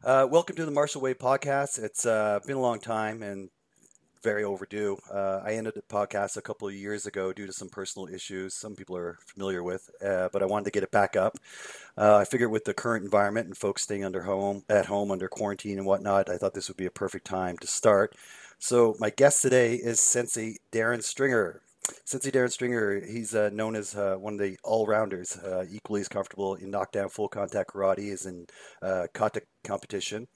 Welcome to the Martial Way podcast. It's been a long time and very overdue. I ended the podcast a couple of years ago due to some personal issues some people are familiar with, but I wanted to get it back up. I figured with the current environment and folks staying at home under quarantine and whatnot, I thought this would be a perfect time to start. So my guest today is Sensei Darren Stringer. Sensei Darren Stringer, he's known as one of the all-rounders, equally as comfortable in knockdown full contact karate as in kata competition.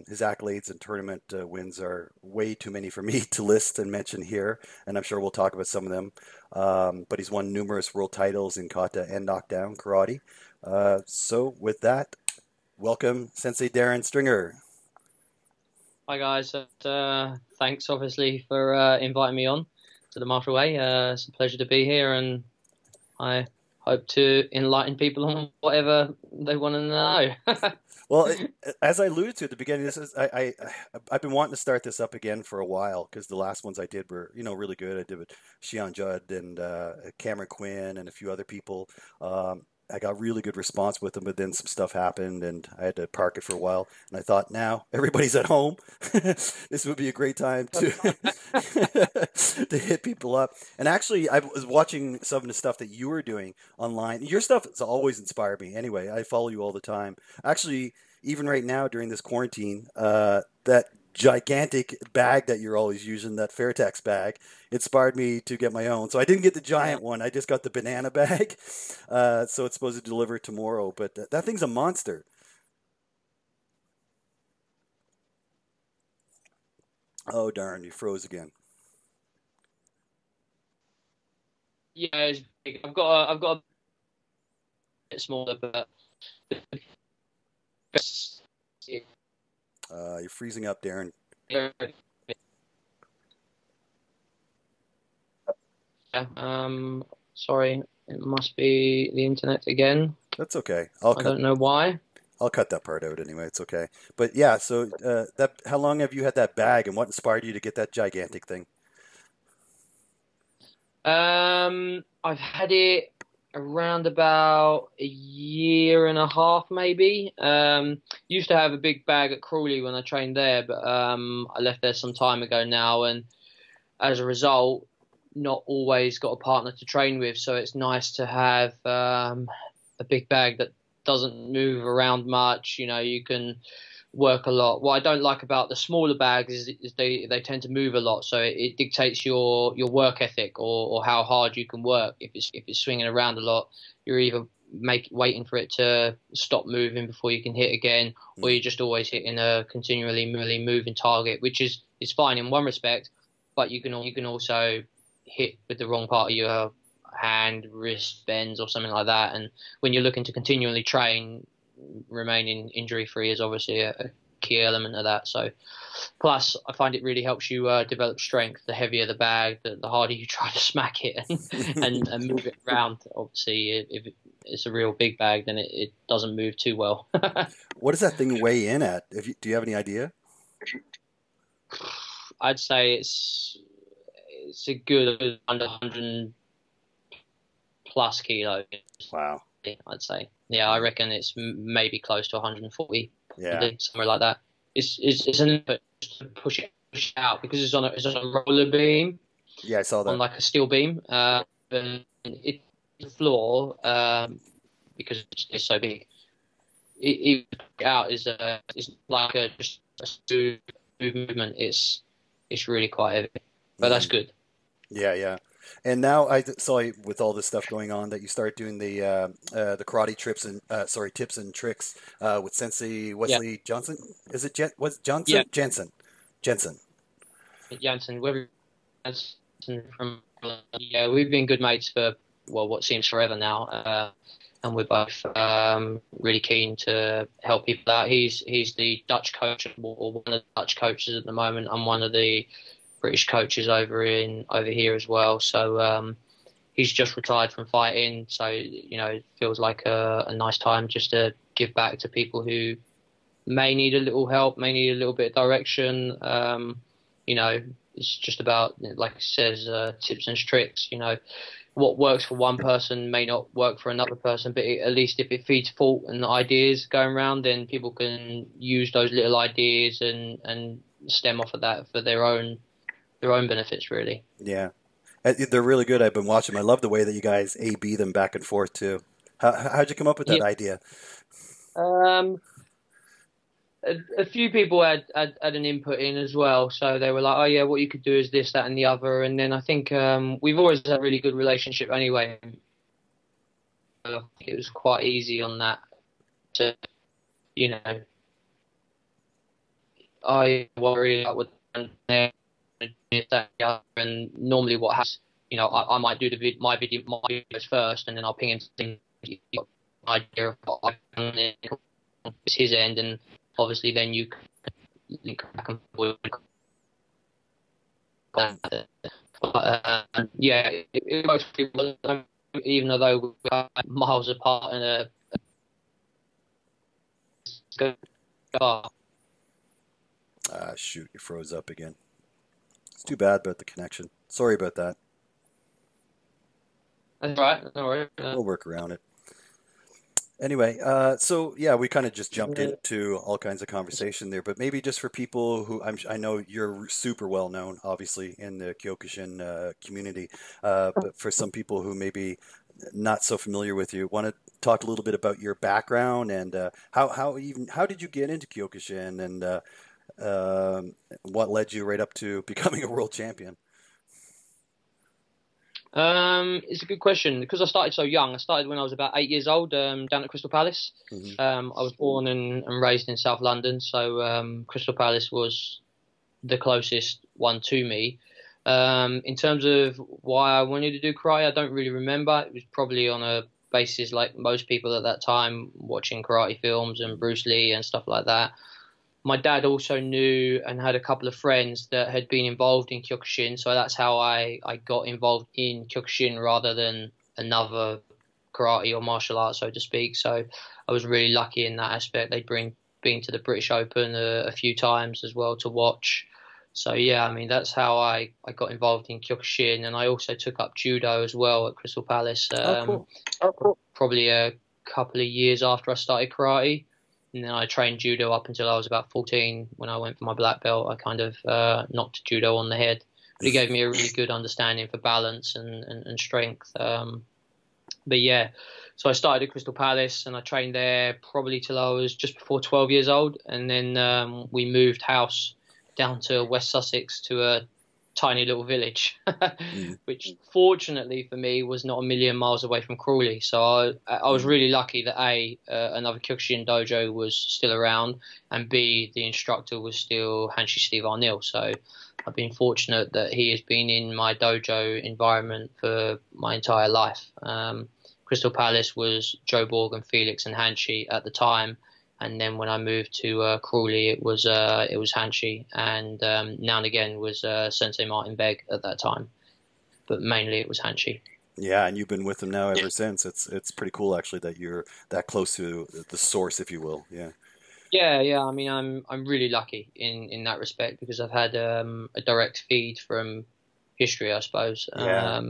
His accolades and tournament wins are way too many for me to list and mention here, and I'm sure we'll talk about some of them. But he's won numerous world titles in kata and knockdown karate. So with that, welcome Sensei Darren Stringer. Hi guys, thanks obviously for inviting me on to the Martial Way. It's a pleasure to be here, and I hope to enlighten people on whatever they want to know. Well, as I alluded to at the beginning, this is I've been wanting to start this up again for a while because the last ones I did were really good. I did with Xian Judd and Cameron Quinn and a few other people. I got really good response with them, but then some stuff happened and I had to park it for a while. And I thought, now everybody's at home. This would be a great time to to hit people up. And actually, I was watching some of the stuff that you were doing online. Your stuff has always inspired me. Anyway, I follow you all the time. Actually, even right now during this quarantine, that gigantic bag that you're always using, that Fairtex bag, inspired me to get my own. So I didn't get the giant one. I just got the banana bag. So it's supposed to deliver tomorrow. But that thing's a monster. Oh, darn, you froze again. Yeah, it's big. I've got a bit smaller, but You're freezing up, Darren. yeah. Sorry, it must be the internet again. That's okay. I don't know why. I'll cut that part out anyway. It's okay. But yeah, so how long have you had that bag, and what inspired you to get that gigantic thing? I've had it around about a year and a half, maybe. Used to have a big bag at Crawley when I trained there, but I left there some time ago now, and as a result, not always got a partner to train with. So it's nice to have a big bag that doesn't move around much. You know, you can work a lot. What I don't like about the smaller bags is they tend to move a lot, so it dictates your work ethic or how hard you can work. If it's swinging around a lot, you're either waiting for it to stop moving before you can hit again, or you're just always hitting a continually moving target, which is fine in one respect, but you can also hit with the wrong part of your hand, wrist bends or something like that. And when you're looking to continually train, remaining injury free is obviously a key element of that. So plus I find it really helps you develop strength. The heavier the bag, the harder you try to smack it and move it around. Obviously if it's a real big bag, then it doesn't move too well. What does that thing weigh in at? Do you have any idea? I'd say it's a good under 100 plus kilos. Wow. I'd say. Yeah, I reckon it's maybe close to 140, Yeah. somewhere like that. It's an effort to push it out because it's on a roller beam, Yeah, I saw on that. like a steel beam, and it the floor because it's so big. It out is like just a smooth movement. It's really quite heavy, but that's good. Yeah, yeah. And now I saw with all this stuff going on that you start doing the karate tips and tricks with Sensei Yeah, Wesley Johnson. Is it was yeah, Johnson? Jensen. Jansen, from yeah, we've been good mates for what seems forever now, and we're both really keen to help people out. He's the Dutch coach, or one of the Dutch coaches at the moment. I'm one of the British coaches over here as well. So he's just retired from fighting, so it feels like a nice time just to give back to people who may need a little help, may need a little bit of direction. It's just about, like it says, tips and tricks. what works for one person may not work for another person, but at least if it feeds thought and ideas going around, then people can use those little ideas and stem off of that for their own benefits, really. Yeah. They're really good. I've been watching them. I love the way that you guys A/B them back and forth too. How'd you come up with that Yeah. idea? Um, a few people had an input in as well, so they were like, "Oh yeah, what you could do is this, that, and the other." And then I think we've always had a really good relationship anyway. I think it was quite easy on that. To, you know, I worry about what they're doing, this, that, and the other, and normally what happens, I might do my videos first, and then I'll ping him something, idea of what I've done, it's his end, and obviously then you can link back and forth. Yeah, it works pretty well, even though we're miles apart in a car. Shoot, you froze up again. It's too bad about the connection. Sorry about that. That's right, no worries. We'll work around it. Anyway, so yeah, we kind of just jumped into all kinds of conversation there, but maybe just for people who I know you're super well known, obviously, in the Kyokushin community, but for some people who maybe not so familiar with you, want to talk a little bit about your background and how did you get into Kyokushin and what led you right up to becoming a world champion? It's a good question because I started so young. I started when I was about 8 years old, down at Crystal Palace. Mm-hmm. I was born and raised in South London, so Crystal Palace was the closest one to me. In terms of why I wanted to do karate, I don't really remember. It was probably on a basis like most people at that time, watching karate films and Bruce Lee and stuff like that. My dad also knew and had a couple of friends that had been involved in Kyokushin, so that's how I got involved in Kyokushin rather than another karate or martial art, so to speak. So I was really lucky in that aspect. They'd been to the British Open a few times as well to watch. So yeah, I mean that's how I got involved in Kyokushin, and I also took up judo as well at Crystal Palace. Oh, cool. Probably a couple of years after I started karate. And then I trained judo up until I was about 14. When I went for my black belt, I kind of knocked judo on the head. But it gave me a really good understanding for balance and strength. But yeah, so I started at Crystal Palace and I trained there probably till I was just before 12 years old. And then we moved house down to West Sussex to a tiny little village, which fortunately for me was not a million miles away from Crawley. So I was really lucky that another Kyokushin dojo was still around, and B, the instructor was still Hanshi Steve Arnil. So I've been fortunate that he has been in my dojo environment for my entire life. Crystal Palace was Joe Borg and Felix and Hanshi at the time. And then when I moved to Crawley, it was Hanshi, and now and again was Sensei Martin Begg at that time, but mainly it was Hanshi. Yeah, and you've been with them now ever since. It's pretty cool actually that you're that close to the source, if you will. Yeah. Yeah. I mean, I'm really lucky in that respect because I've had a direct feed from history, I suppose. Yeah.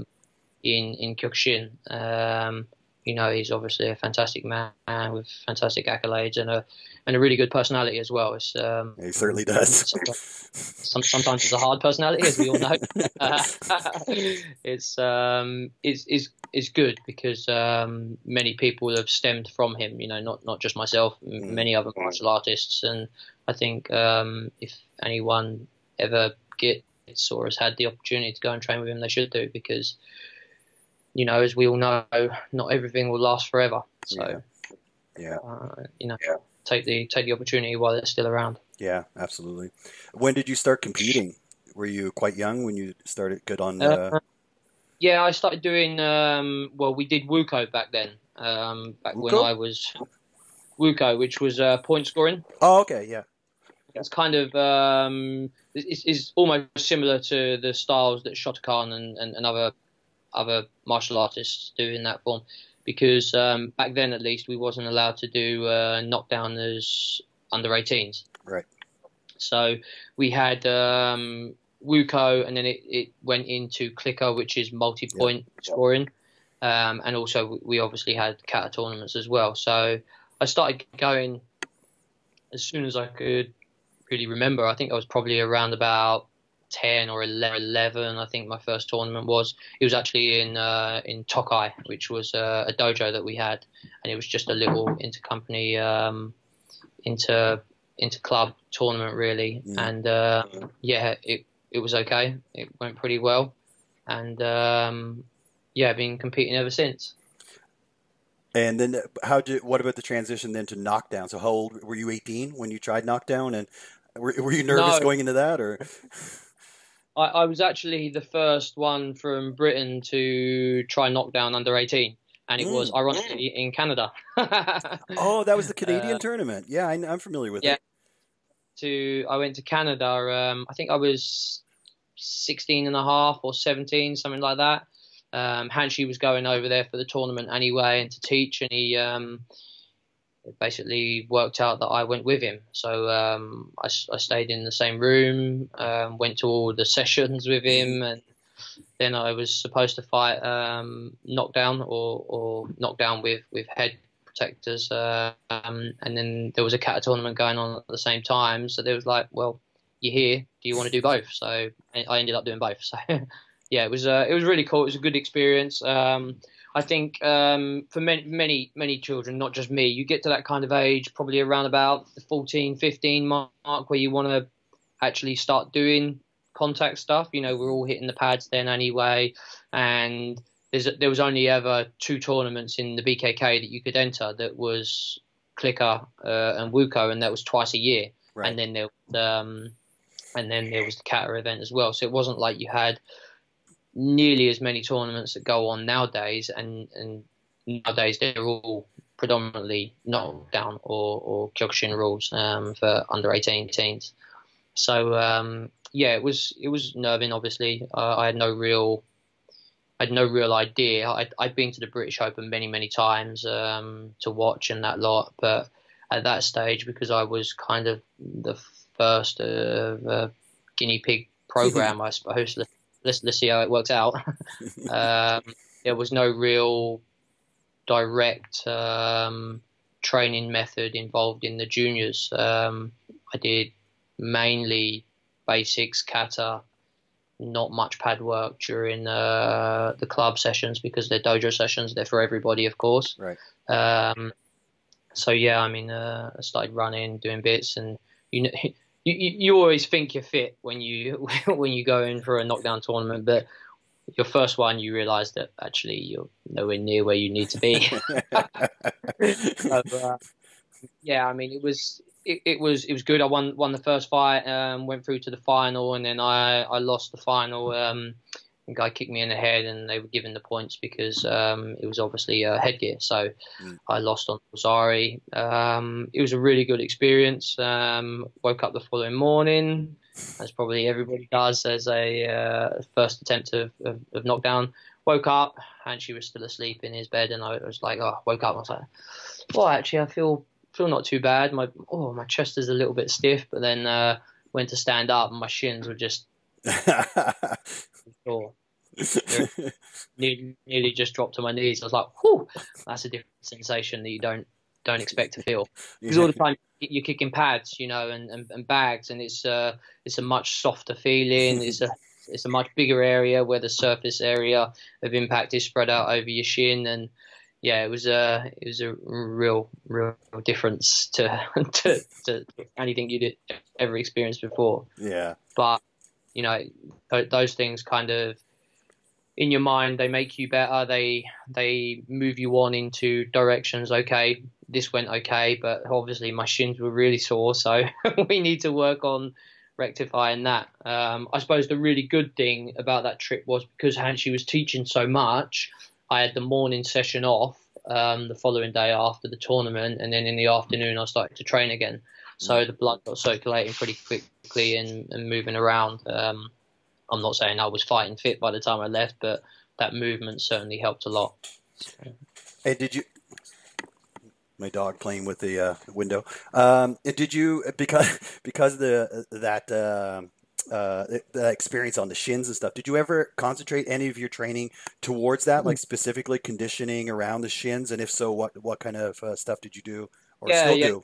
In Kyokushin. He's obviously a fantastic man with fantastic accolades and a really good personality as well. He certainly does. Sometimes it's a hard personality, as we all know. It's good because many people have stemmed from him. Not just myself, many other martial artists, and I think if anyone ever gets or has had the opportunity to go and train with him, they should do because. As we all know, not everything will last forever. So, take the opportunity while it's still around. Yeah, absolutely. When did you start competing? Were you quite young when you started good on? Yeah, I started doing. We did Wuko back then. Back Wuko? when I was Wuko, which was point scoring. Oh, okay, yeah. It's kind of it's almost similar to the styles that Shotokan and other martial artists do in that form, because back then at least we wasn't allowed to do knockdown as under 18s. Right. So we had Wuko, and then it went into Clicker, which is Yep. multi-point scoring. And also we obviously had Kata tournaments as well. So I started going as soon as I could really remember. I think I was probably around about 10 or 11. I think my first tournament was. It was actually in Tokai, which was a dojo that we had, and it was just a little intercompany inter club tournament really. Mm. And yeah, it was okay. It went pretty well, and yeah, I've been competing ever since. And then what about the transition then to knockdown? So how old were you? 18 when you tried knockdown, and were you nervous No, going into that, or? I was actually the first one from Britain to try knockdown under 18, and it was Mm. ironically in Canada. Oh, that was the Canadian uh, tournament. Yeah, I'm familiar with yeah, it. I went to Canada. I think I was 16 and a half or 17, something like that. Hanshi was going over there for the tournament anyway and to teach, and he it basically worked out that I went with him. So I stayed in the same room, went to all the sessions with him, and then I was supposed to fight knockdown or knockdown with head protectors. And then there was a kata tournament going on at the same time. So there was like, well, you're here. Do you want to do both? So I ended up doing both. So yeah, it was really cool. It was a good experience. I think for many children, not just me, you get to that kind of age, probably around about the 14, 15 mark, where you want to actually start doing contact stuff. You know, we're all hitting the pads then anyway, and there was only ever two tournaments in the BKK that you could enter. That was Clicker and Wuko, and that was twice a year. Right. And then there was the Kata event as well. So it wasn't like you had nearly as many tournaments that go on nowadays, and nowadays they're all predominantly knockdown or Kyokushin rules for under 18 teens. So yeah, it was nerving. Obviously, I had no real idea. I'd been to the British Open many times to watch and that lot, but at that stage, because I was kind of the first guinea pig program, I suppose. Let's see how it works out. There was no real direct training method involved in the juniors. I did mainly basics, kata, not much pad work during the club sessions because they're dojo sessions. They're for everybody, of course. Right. So yeah, I mean, I started running, doing bits, and you know, you always think you're fit when you when you go in for a knockdown tournament, but your first one, you realise that actually you're nowhere near where you need to be. So, yeah, I mean, it was good. I won the first fight, went through to the final, and then I lost the final. The guy kicked me in the head, and they were given the points because it was obviously headgear. So I lost on Sorry. It was a really good experience. Woke up the following morning, as probably everybody does, as a first attempt of knockdown. Woke up, and she was still asleep in his bed, and I was like, oh, woke up. I was like, well, actually, I feel not too bad. My chest is a little bit stiff, but then went to stand up, and my shins were just sore. Nearly just dropped to my knees. I was like, whew, that's a different sensation that you don't expect to feel. Because all the time you're kicking pads, you know, and bags, and it's a much softer feeling. It's a much bigger area where the surface area of impact is spread out over your shin, and yeah, it was a real difference to anything you'd ever experienced before. Yeah. But you know, those things kind of in your mind, they make you better. They move you on into directions. Okay, this went okay, but obviously my shins were really sore, so we need to work on rectifying that. I suppose the really good thing about that trip was because Hanshi was teaching so much, I had the morning session off the following day after the tournament, and then in the afternoon I started to train again. So the blood got circulating pretty quickly and moving around. I'm not saying I was fighting fit by the time I left, but that movement certainly helped a lot. Hey, did you? My dog playing with the window. Did you because the experience on the shins and stuff. Did you ever concentrate any of your training towards that, like specifically conditioning around the shins? And if so, what kind of stuff did you do or Yeah, still yeah, do?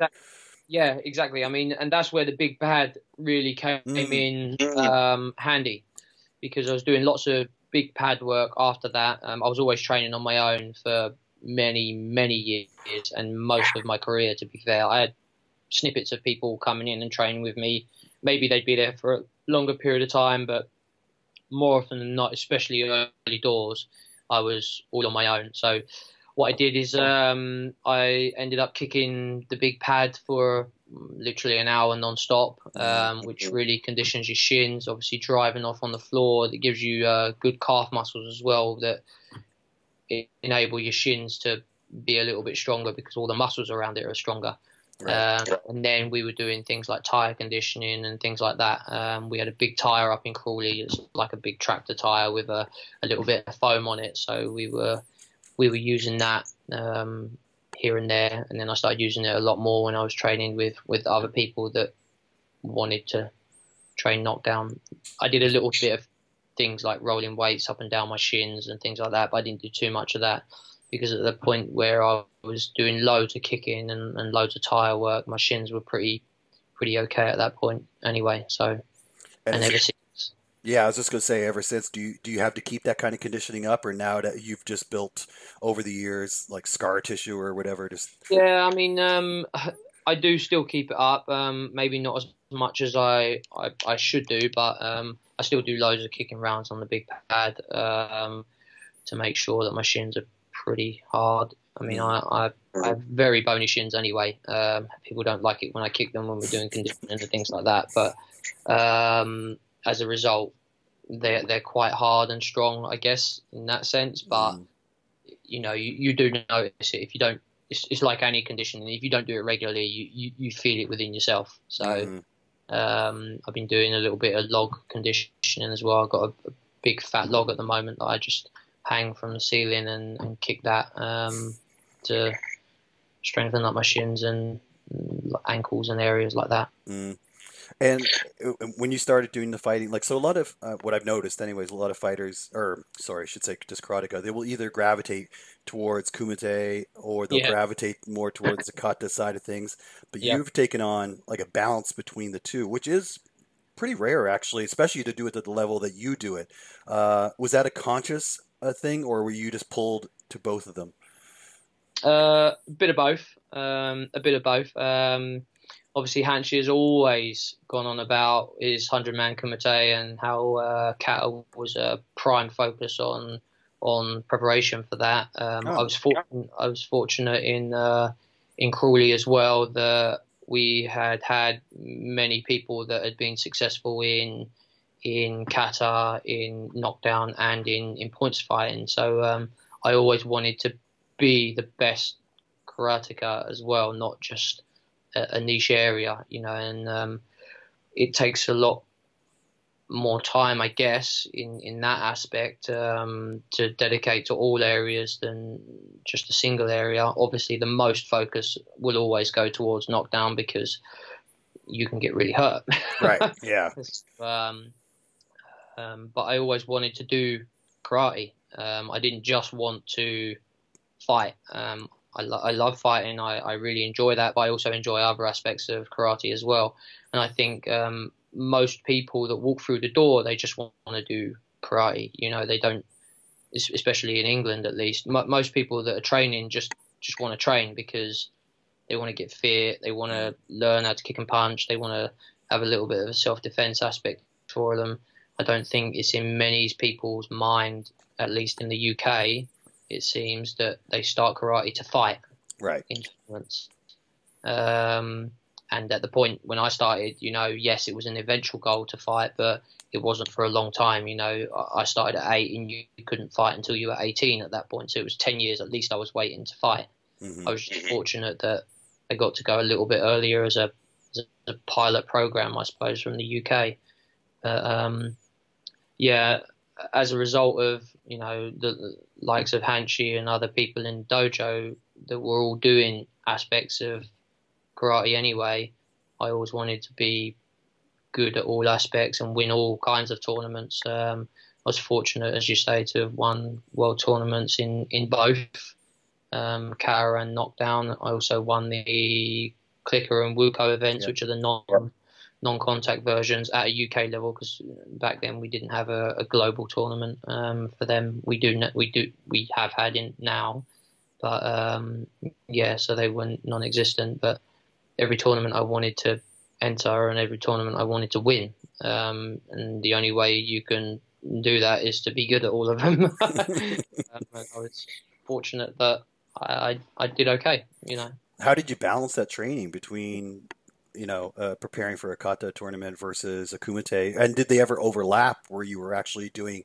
yeah, exactly. I mean, and that's where the big pad really came Mm, in handy because I was doing lots of big pad work after that. I was always training on my own for many, many years and most of my career, to be fair. I had snippets of people coming in and training with me. Maybe they'd be there for a longer period of time, but more often than not, especially early doors, I was all on my own. So what I did is I ended up kicking the big pad for literally an hour non-stop, mm, which really conditions your shins. Obviously, driving off on the floor, that gives you good calf muscles as well that enable your shins to be a little bit stronger because all the muscles around it are stronger. right. And then we were doing things like tire conditioning and things like that. We had a big tire up in Crawley. It's like a big tractor tire with a little bit of foam on it. So we were using that here and there. And then I started using it a lot more when I was training with other people that wanted to train knockdown. I did a little bit of things like rolling weights up and down my shins and things like that, but I didn't do too much of that because at the point where I was doing loads of kicking and loads of tire work, my shins were pretty okay at that point anyway. So, And and is ever it, since. yeah, I was just gonna say, ever since, do you have to keep that kind of conditioning up, or now that you've just built over the years like scar tissue or whatever, just Yeah, I mean, I do still keep it up. Maybe not as much as I should do, but I still do loads of kicking rounds on the big pad to make sure that my shins are pretty hard. I mean, mm, I have very bony shins anyway. People don't like it when I kick them when we're doing conditioning and things like that, but as a result, they're quite hard and strong, I guess, in that sense. But mm, you do notice it if you don't. It's like any conditioning. If you don't do it regularly, you feel it within yourself. So mm. I've been doing a little bit of log conditioning as well. I've got a big fat log at the moment that I just hang from the ceiling and kick that to strengthen up my shins and ankles and areas like that. Mm. And when you started doing the fighting, like, so a lot of what I've noticed, anyways, a lot of fighters, or sorry, I should say just karateka, they will either gravitate towards kumite or they'll Yeah, gravitate more towards the kata side of things. But yeah. you've taken on like a balance between the two, which is pretty rare, actually, especially to do it at the level that you do it. Was that a conscious thing, or were you just pulled to both of them? A bit of both. A bit of both. Obviously, Hanshi has always gone on about his 100-man kumite and how Kata was a prime focus on preparation for that. Oh, I was fortunate in Crawley as well that we had many people that had been successful in kata, in knockdown, and in points fighting. So I always wanted to be the best karateka as well, not just a niche area, and it takes a lot more time, I guess, in that aspect to dedicate to all areas than just a single area. Obviously, the most focus will always go towards knockdown because you can get really hurt. right. Yeah. um, but I always wanted to do karate. I didn't just want to fight. I love fighting. I really enjoy that, but I also enjoy other aspects of karate as well. And I think most people that walk through the door, they just want to do karate. They don't, especially in England at least. Most people that are training just want to train because they want to get fit. They want to learn how to kick and punch. They want to have a little bit of a self-defense aspect for them. I don't think it's in many people's mind, at least in the UK, it seems that they start karate to fight Right. in tournaments. And at the point when I started, yes, it was an eventual goal to fight, but it wasn't for a long time. I started at 8 and you couldn't fight until you were 18 at that point. So it was 10 years at least I was waiting to fight. Hmm. I was just fortunate that I got to go a little bit earlier as a pilot program, I suppose, from the UK. Yeah, as a result of the likes of Hanshi and other people in dojo that were all doing aspects of karate anyway, I always wanted to be good at all aspects and win all kinds of tournaments. I was fortunate, as you say, to have won world tournaments in both Kata and Knockdown. I also won the Clicker and Wuko events, which are the non-contact versions at a UK level, because back then we didn't have a global tournament for them. We have had in now, but so they were non-existent. But every tournament I wanted to enter and every tournament I wanted to win, and the only way you can do that is to be good at all of them. I was fortunate that I did okay, you know. How did you balance that training between, preparing for a kata tournament versus a kumite? And did they ever overlap where you were actually doing,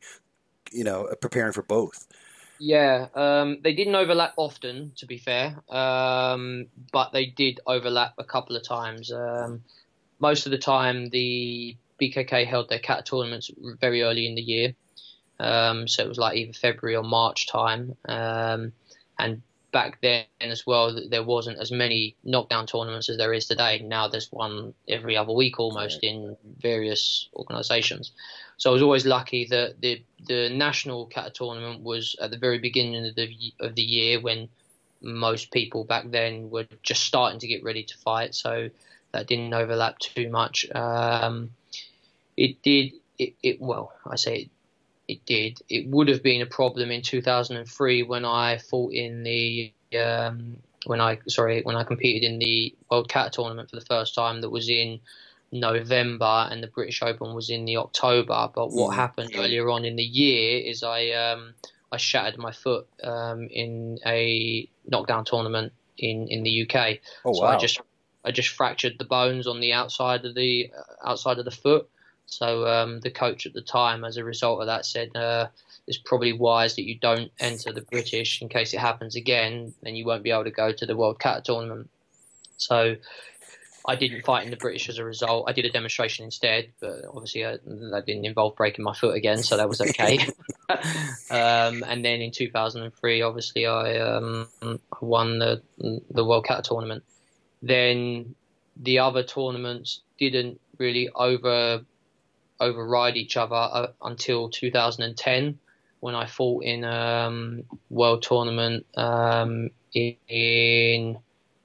preparing for both? Yeah, they didn't overlap often, to be fair, but they did overlap a couple of times. Most of the time, the BKK held their kata tournaments very early in the year, so it was like either February or March time, and back then as well, there wasn't as many knockdown tournaments as there is today. Now there's one every other week almost in various organisations. So I was always lucky that the national kata tournament was at the very beginning of the year, when most people back then were just starting to get ready to fight. So that didn't overlap too much. It did. Well, I say it did. It would have been a problem in 2003 when I fought in the when I competed in the World Kata tournament for the first time. That was in November, and the British Open was in the October. But what happened earlier on in the year is I shattered my foot in a knockdown tournament in the UK. Oh, so wow. I just fractured the bones on the outside of the foot. So the coach at the time, as a result of that, said it's probably wise that you don't enter the British in case it happens again, then you won't be able to go to the World Kata tournament. So I didn't fight in the British as a result. I did a demonstration instead, but obviously that didn't involve breaking my foot again, so that was okay. And then in 2003, obviously I won the World Kata tournament. Then the other tournaments didn't really override each other until 2010, when I fought in world tournament in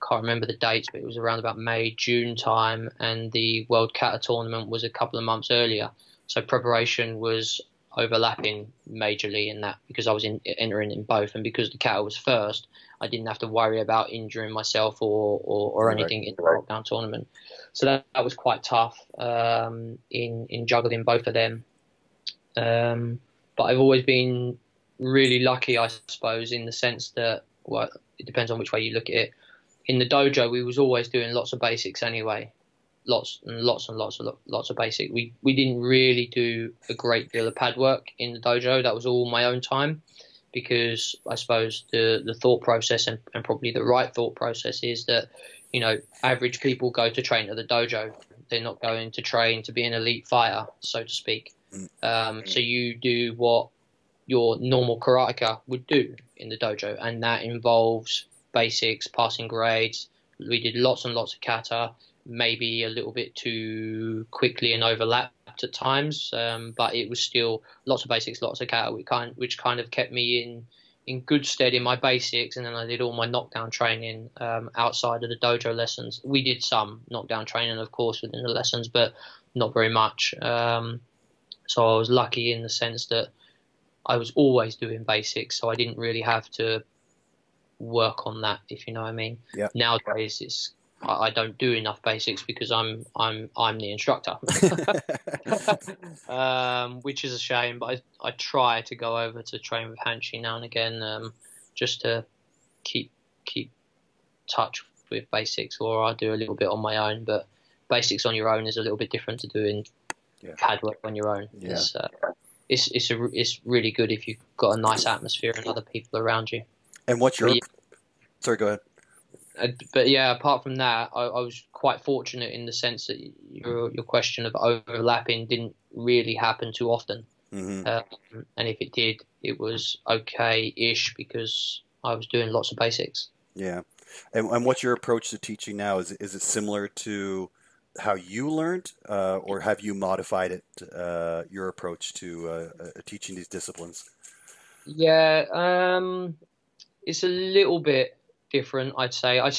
can't remember the dates, but it was around about May, June time, and the World Kata tournament was a couple of months earlier. So preparation was overlapping majorly in that, because I was entering in both, and because the Kata was first, I didn't have to worry about injuring myself or anything in the knockdown tournament. So that was quite tough in juggling both of them. But I've always been really lucky, I suppose, in the sense that, well, it depends on which way you look at it. In the dojo, we was always doing lots of basics anyway, lots of basic. We didn't really do a great deal of pad work in the dojo. That was all my own time, because I suppose the thought process and probably the right thought process is that, average people go to train at the dojo. They're not going to train to be an elite fighter, so to speak. So you do what your normal karateka would do in the dojo, and that involves basics, passing grades. We did lots and lots of kata, maybe a little bit too quickly and overlapped at times, but it was still lots of basics, lots of kata, which kind of kept me in good stead in my basics. And then I did all my knockdown training outside of the dojo lessons. We did some knockdown training, of course, within the lessons, but not very much. So I was lucky in the sense that I was always doing basics, so I didn't really have to work on that, if you know what I mean. Yeah. Nowadays, I don't do enough basics because I'm the instructor, which is a shame. But I try to go over to train with Hanshi now and again, just to keep touch with basics, or I do a little bit on my own. But basics on your own is a little bit different to doing pad work on your own. Yeah. It's really good if you've got a nice atmosphere and other people around you. And what's your... Sorry, go ahead. But yeah, apart from that, I was quite fortunate in the sense that your question of overlapping didn't really happen too often. Mm-hmm. And if it did, it was okay-ish, because I was doing lots of basics. Yeah. And what's your approach to teaching now? Is it similar to how you learned, or have you modified it, your approach to teaching these disciplines? Yeah, it's a little bit different, I'd say. I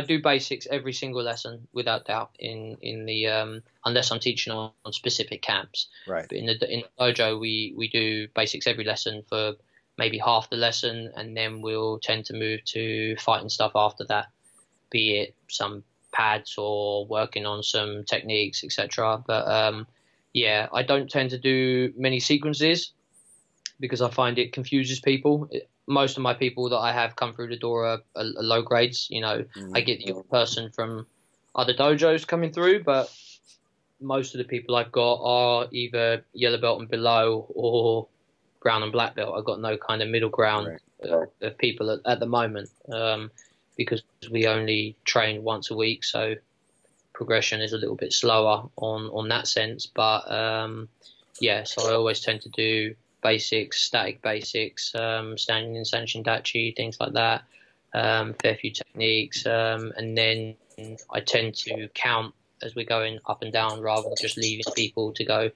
do basics every single lesson without doubt in the unless I'm teaching on specific camps. Right. But in the dojo we do basics every lesson for maybe half the lesson, and then we'll tend to move to fighting stuff after that, be it some pads or working on some techniques, etc. But yeah, I don't tend to do many sequences because I find it confuses people. Most of my people that I have come through the door are low grades. You know, I Hmm. get the odd person from other dojos coming through, but most of the people I've got are either yellow belt and below or brown and black belt. I've got no kind of middle ground Right. of people at the moment, because we only train once a week, so progression is a little bit slower on that sense. But yeah, so I always tend to do basics, static basics, standing in Sanshin Dachi, things like that, fair few techniques, and then I tend to count as we're going up and down rather than just leaving people to go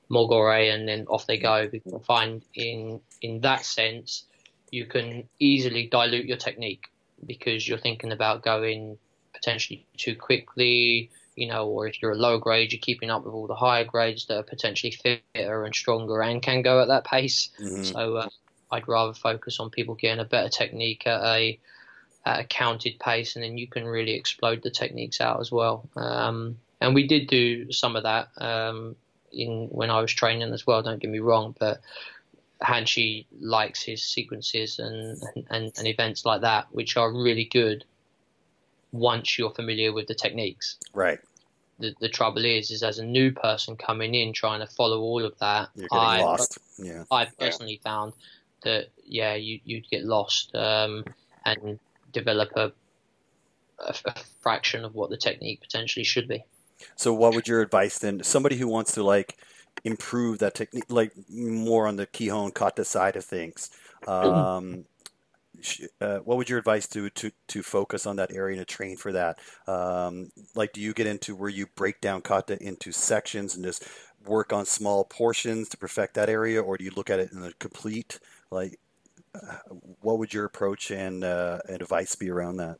Mogore and then off they go. Because I find in that sense you can easily dilute your technique because you're thinking about going potentially too quickly, you know, or if you're a low grade, you're keeping up with all the higher grades that are potentially fitter and stronger and can go at that pace. Hmm. So I'd rather focus on people getting a better technique at a counted pace, and then you can really explode the techniques out as well. And we did do some of that in when I was training as well. Don't get me wrong, but Hanshi likes his sequences and events like that, which are really good once you're familiar with the techniques. Right. The trouble is as a new person coming in trying to follow all of that, You're getting lost. Yeah. I personally found that yeah, you'd get lost and develop a fraction of what the technique potentially should be. So what would your advice then? Somebody who wants to like improve that technique, like more on the Kihon Kata side of things. Um, what would your advice to focus on that area and to train for that? Like, do you get into where you break down kata into sections and just work on small portions to perfect that area, or do you look at it in a complete? Like, what would your approach and advice be around that?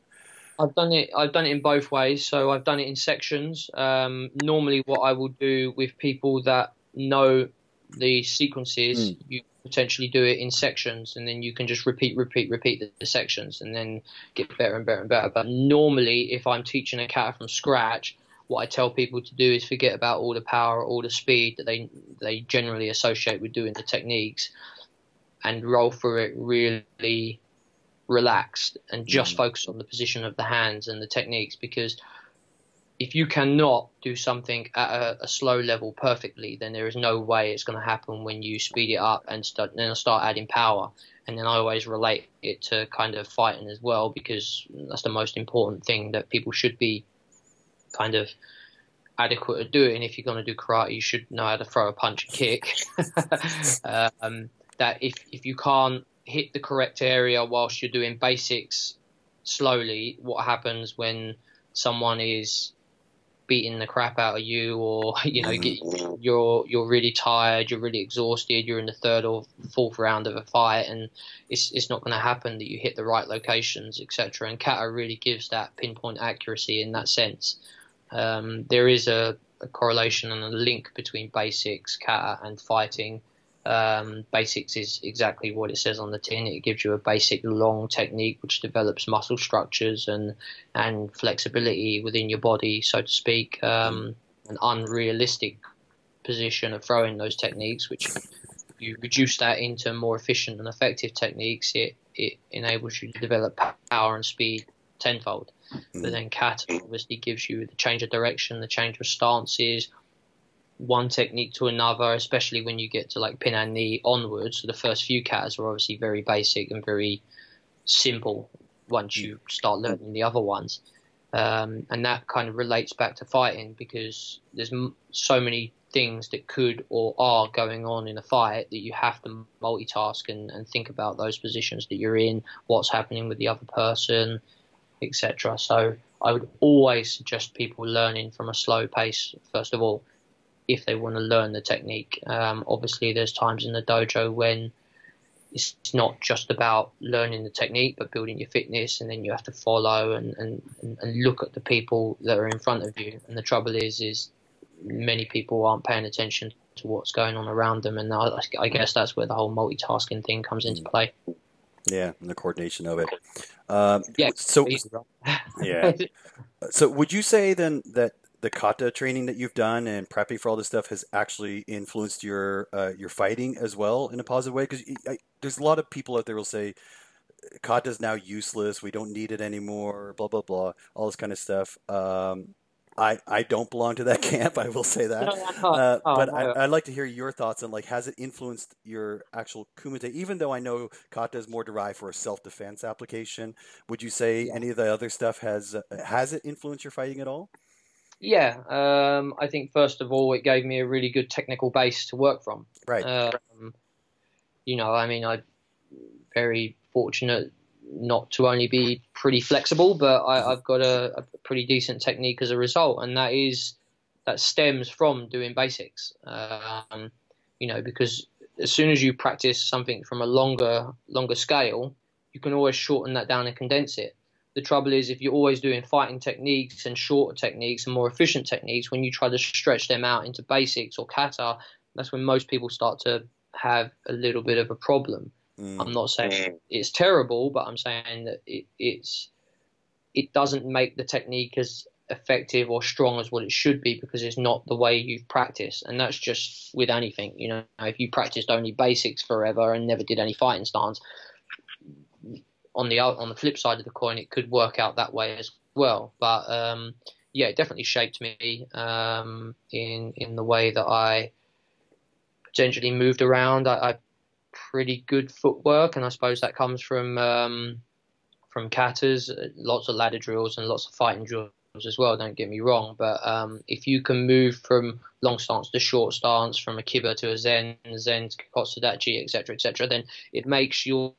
I've done it. I've done it in both ways. So I've done it in sections. Normally, what I will do with people that know the sequences, Mm. you potentially do it in sections, and then you can just repeat the sections, and then get better and better and better. But normally, if I'm teaching a kata from scratch, what I tell people to do is forget about all the power, all the speed that they generally associate with doing the techniques, and roll through it really relaxed and just Mm. focus on the position of the hands and the techniques. Because if you cannot do something at a slow level perfectly, then there is no way it's going to happen when you speed it up and then start adding power. And then I always relate it to kind of fighting as well, because that's the most important thing that people should be kind of adequate at doing. If you're going to do karate, you should know how to throw a punch and kick. That if you can't hit the correct area whilst you're doing basics slowly, what happens when someone is beating the crap out of you, or you know, you're really tired, you're really exhausted, you're in the third or fourth round of a fight, and it's not going to happen that you hit the right locations, etc. And kata really gives that pinpoint accuracy in that sense. There is a correlation and a link between basics, kata, and fighting. Basics is exactly what it says on the tin. It gives you a basic long technique which develops muscle structures and flexibility within your body, so to speak. An unrealistic position of throwing those techniques, which you reduce that into more efficient and effective techniques, it enables you to develop power and speed tenfold. But then kata obviously gives you the change of direction, the change of stances, one technique to another, especially when you get to like pin and knee onwards. So the first few katas are obviously very basic and very simple once you start learning the other ones. And that kind of relates back to fighting, because there's so many things that could or are going on in a fight that you have to multitask and think about those positions that you're in, what's happening with the other person, etc. So I would always suggest people learning from a slow pace, first of all, if they want to learn the technique. Obviously, there's times in the dojo when it's not just about learning the technique, but building your fitness, and then you have to follow and look at the people that are in front of you. And the trouble is many people aren't paying attention to what's going on around them, and I guess that's where the whole multitasking thing comes into play. Yeah, and the coordination of it. Yeah, So easy, yeah. right? So would you say then that the kata training that you've done and prepping for all this stuff has actually influenced your fighting as well in a positive way? Because there's a lot of people out there will say kata is now useless. We don't need it anymore. Blah blah blah. All this kind of stuff. I don't belong to that camp. I will say that. But No. I'd like to hear your thoughts on like has it influenced your actual kumite? Even though I know kata is more derived for a self defense application, would you say Yeah. any of the other stuff has it influenced your fighting at all? Yeah, I think first of all, it gave me a really good technical base to work from. Right. Um, I mean, I'm very fortunate not to only be pretty flexible, but Hmm. I've got a pretty decent technique as a result, and that stems from doing basics. Because as soon as you practice something from a longer scale, you can always shorten that down and condense it. The trouble is if you're always doing fighting techniques and shorter techniques and more efficient techniques, when you try to stretch them out into basics or kata, that's when most people start to have a little bit of a problem. Mm. I'm not saying it's terrible, but I'm saying that it doesn't make the technique as effective or strong as what it should be because it's not the way you've practiced. And that's just with anything. If you practiced only basics forever and never did any fighting stance, on the flip side of the coin, it could work out that way as well. But yeah, it definitely shaped me in the way that I potentially moved around. I pretty good footwork, and I suppose that comes from katas, lots of ladder drills and lots of fighting drills as well. Don't get me wrong, but if you can move from long stance to short stance, from a kiba to a zen to kotsudachi, etc., then it makes your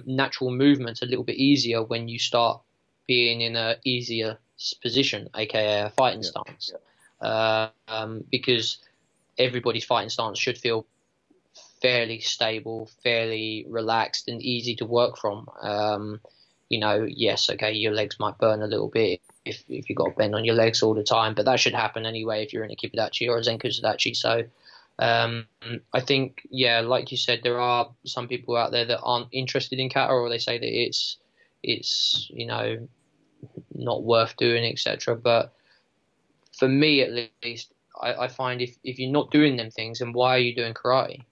natural movements a little bit easier when you start being in a easier position, aka a fighting stance, because everybody's fighting stance should feel fairly stable, fairly relaxed, and easy to work from. Yes, okay, your legs might burn a little bit if you've got to bend on your legs all the time, but that should happen anyway if you're in a Kibudachi or a Zenkusudachi. So I think, yeah, like you said, there are some people out there that aren't interested in kata, or they say that it's not worth doing, etc. But for me, at least, I find if you're not doing them things, then why are you doing karate?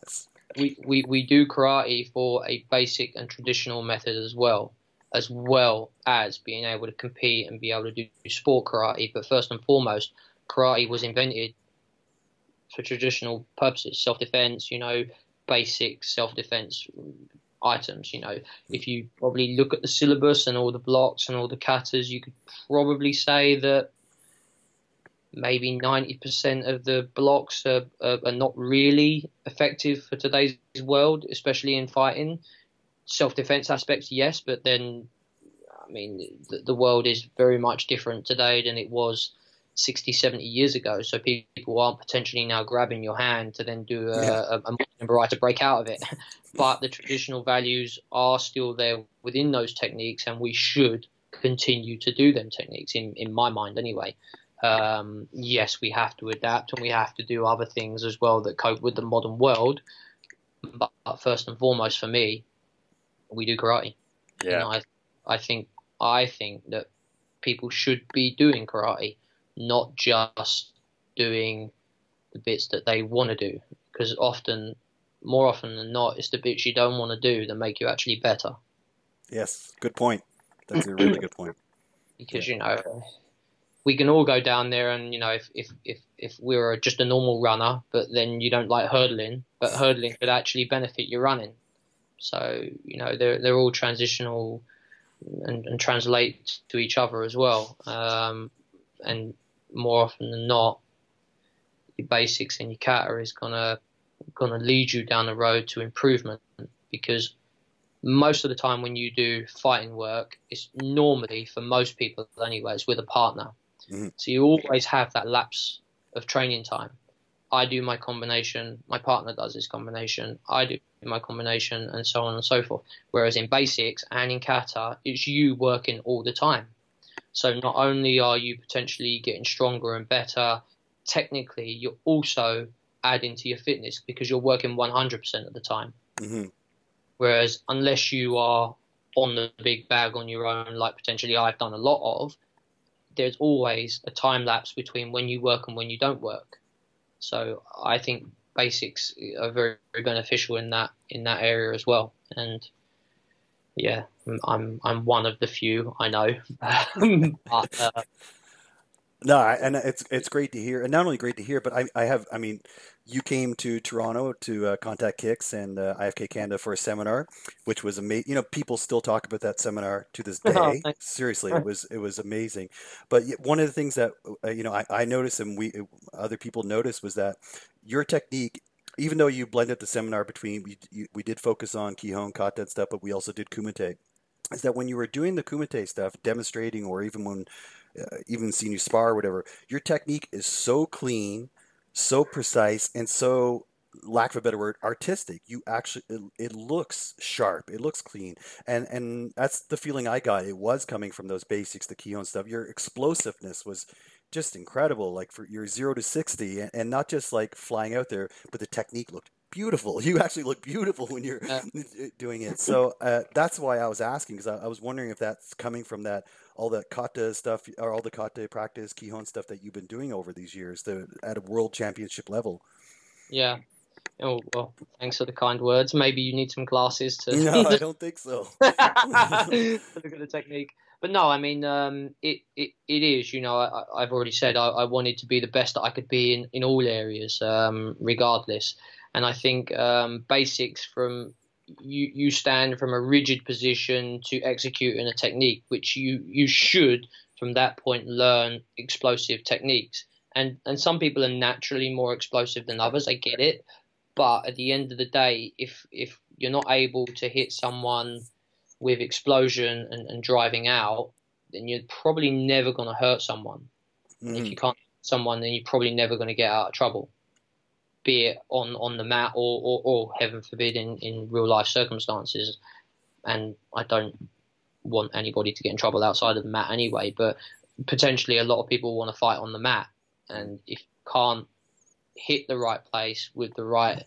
Yes. We do karate for a basic and traditional method as well as being able to compete and be able to do sport karate. But first and foremost, karate was invented for traditional purposes, self-defense, basic self-defense items. If you probably look at the syllabus and all the blocks and all the katas, you could probably say that maybe 90% of the blocks are not really effective for today's world, especially in fighting. Self-defense aspects, yes, but then, I mean, the world is very much different today than it was 60, 70 years ago. So people aren't potentially now grabbing your hand to then do Yeah. a embroider to break out of it. But the traditional values are still there within those techniques, and we should continue to do them techniques, in my mind anyway. Yes, we have to adapt and we have to do other things as well that cope with the modern world. But first and foremost, for me, we do karate. Yeah. And I think that people should be doing karate, not just doing the bits that they want to do, because more often than not, it's the bits you don't want to do that make you actually better. Yes. Good point. That's a really good point. Yeah. Because we can all go down there, and if we were just a normal runner, but then you don't like hurdling, but hurdling could actually benefit your running. So they're all transitional and translate to each other as well. And more often than not, your basics and your kata is gonna lead you down the road to improvement, because most of the time when you do fighting work, it's normally, for most people anyway, it's with a partner. Mm-hmm. So you always have that lapse of training time. I do my combination, my partner does his combination, I do my combination, and so on and so forth. Whereas in basics and in kata, it's you working all the time. So not only are you potentially getting stronger and better technically, you're also adding to your fitness because you're working 100% of the time. Mm-hmm. Whereas unless you are on the big bag on your own, like potentially I've done a lot of, there's always a time lapse between when you work and when you don't work. So I think basics are very, very beneficial in that area as well. And yeah, I'm one of the few, I know. But, No, and it's great to hear, and not only great to hear, but I mean, you came to Toronto to Contact Kicks and IFK Canada for a seminar, which was amazing. You know, people still talk about that seminar to this day. Seriously, it was amazing. But one of the things that I noticed, and other people noticed, was that your technique. Even though you blended the seminar between, we did focus on Kihon, Kata and stuff, but we also did Kumite. Is that when you were doing the Kumite stuff, demonstrating, or even when even seeing you spar or whatever, your technique is so clean, so precise, and so, lack of a better word, artistic. You actually, it looks sharp, it looks clean, and that's the feeling I got. It was coming from those basics, the Keon stuff. Your explosiveness was just incredible, like for your 0 to 60, and not just like flying out there, but the technique looked beautiful. You actually look beautiful when you're doing it. So that's why I was asking, because I was wondering if that's coming from that all the kata stuff, or all the kata practice, Kihon stuff that you've been doing over these years at a world championship level. yeah. Oh, well, thanks for the kind words. Maybe you need some glasses to No, I don't think so. look at the technique. But no, I mean, it is. I've already said I wanted to be the best that I could be in all areas, regardless. And I think basics from you stand from a rigid position to executing a technique, which you should from that point learn explosive techniques. And some people are naturally more explosive than others. I get it. But at the end of the day, if you're not able to hit someone with explosion and driving out, then you're probably never going to hurt someone. And if you can't hit someone, then you're probably never going to get out of trouble, be it on the mat or heaven forbid, in real life circumstances. And I don't want anybody to get in trouble outside of the mat anyway, but potentially a lot of people want to fight on the mat. And if you can't hit the right place with the right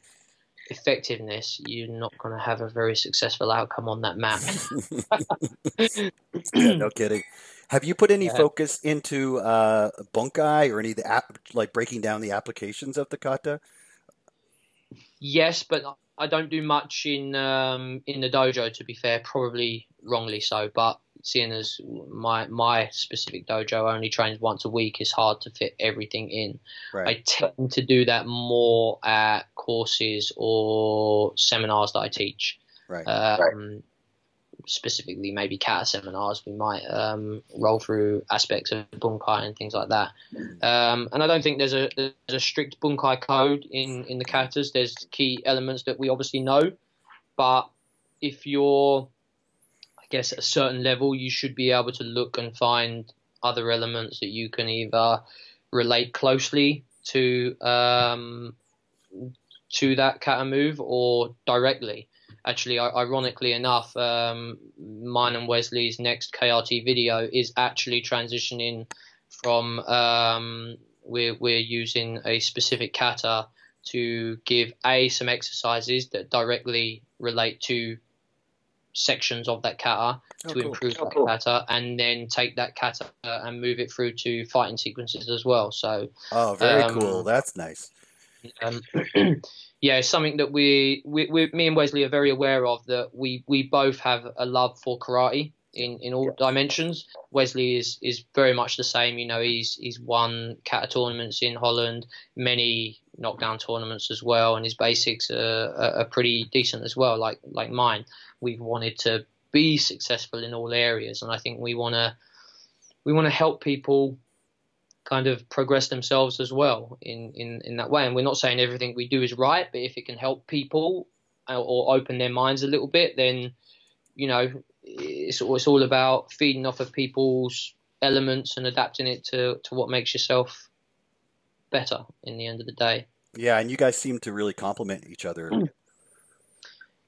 effectiveness, you're not going to have a very successful outcome on that mat. Yeah, no kidding. Have you put any Yeah. focus into bunkai or any of the like breaking down the applications of the kata? Yes, but I don't do much in the dojo, to be fair, probably wrongly so, but seeing as my specific dojo only trains once a week, it's hard to fit everything in. Right. I tend to do that more at courses or seminars that I teach. Right. Specifically maybe kata seminars, we might roll through aspects of bunkai and things like that. And I don't think there's a strict bunkai code in the katas. There's key elements that we obviously know, but if you're, I guess, at a certain level, you should be able to look and find other elements that you can either relate closely to that kata move or directly. Actually, ironically enough, mine and Wesley's next KRT video is actually transitioning from we're using a specific kata to give some exercises that directly relate to sections of that kata to improve that kata, and then take that kata and move it through to fighting sequences as well. So, very cool. That's nice. Yeah, it's something that me and Wesley are very aware of, that we both have a love for karate in all dimensions. Wesley is very much the same. He's won kata tournaments in Holland, many knockdown tournaments as well, and his basics are pretty decent as well, like mine. We've wanted to be successful in all areas, and I think we want to help people kind of progress themselves as well in that way. And we're not saying everything we do is right, but if it can help people or open their minds a little bit, then you know, it's all about feeding off of people's elements and adapting it to what makes yourself better in the end of the day. Yeah, and you guys seem to really complement each other.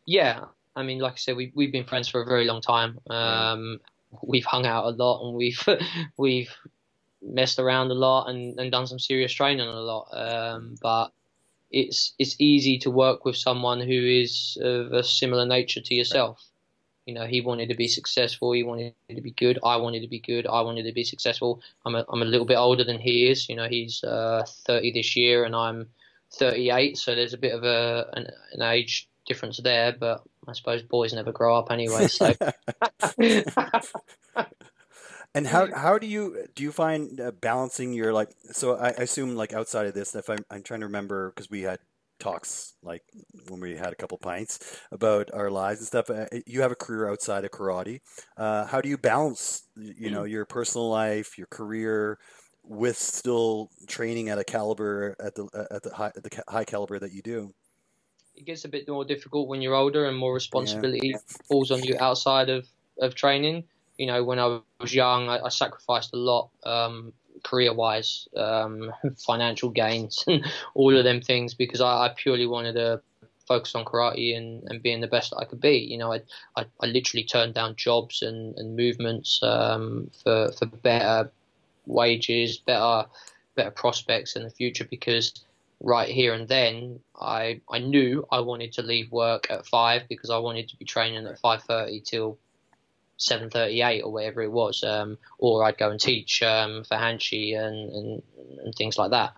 Yeah, I mean, like I said, we've been friends for a very long time. Right. We've hung out a lot, and we've we've messed around a lot, and done some serious training a lot. But it's easy to work with someone who is of a similar nature to yourself. You know, he wanted to be successful. He wanted to be good. I wanted to be good. I wanted to be successful. I'm a little bit older than he is. You know, he's 30 this year, and I'm 38. So there's a bit of an age difference there. But I suppose boys never grow up anyway. So And how do you find balancing your like so I assume like outside of this if I'm trying to remember because we had talks like when we had a couple pints about our lives and stuff you have a career outside of karate how do you balance your personal life your career with still training at a caliber at the high caliber that you do. it gets a bit more difficult when you're older and more Yeah. responsibility falls on you outside of training. You know, when I was young, I sacrificed a lot, career-wise, financial gains, and all of them things because I purely wanted to focus on karate and being the best that I could be. You know, I literally turned down jobs and movements for better wages, better prospects in the future because right here and then I knew I wanted to leave work at 5 because I wanted to be training at 5:30 till 7:38 or whatever it was, or I'd go and teach for Hanshi and things like that.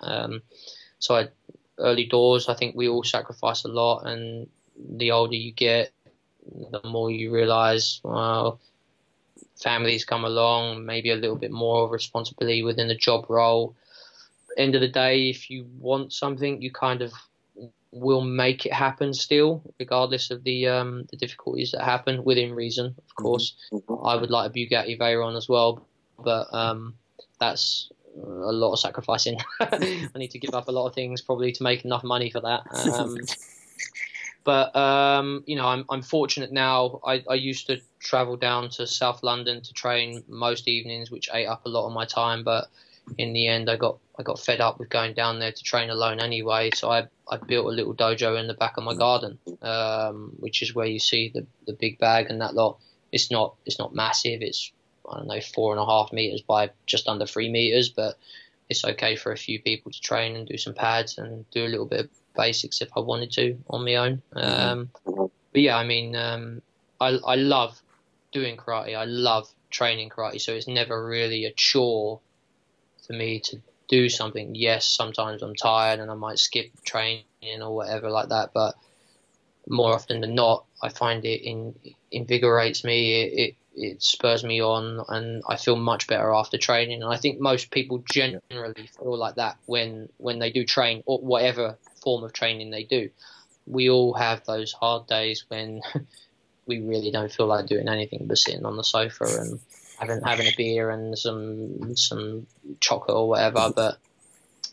So early doors, I think we all sacrifice a lot, and the older you get, the more you realize, well, families come along, maybe a little bit more of responsibility within the job role. End of the day, if you want something, you kind of will make it happen still, regardless of the difficulties that happen within reason. Of Hmm. course, I would like a Bugatti Veyron as well, but that's a lot of sacrificing. I need to give up a lot of things probably to make enough money for that. But you know, I'm fortunate now. I used to travel down to South London to train most evenings, which ate up a lot of my time. But in the end, I got fed up with going down there to train alone anyway. So I built a little dojo in the back of my garden, which is where you see the big bag and that lot. It's not massive. It's I don't know 4.5 meters by just under 3 meters, but it's okay for a few people to train and do some pads and do a little bit of basics if I wanted to on my own. Hmm. But yeah, I mean, I love doing karate. I love training karate, so it's never really a chore for me to do something. Yes, sometimes I'm tired and I might skip training or whatever like that, but more often than not, I find invigorates me. It spurs me on, and I feel much better after training. And I think most people Yeah. generally feel like that when they do train or whatever form of training they do. We all have those hard days when we really don't feel like doing anything but sitting on the sofa and having a beer and some chocolate or whatever. But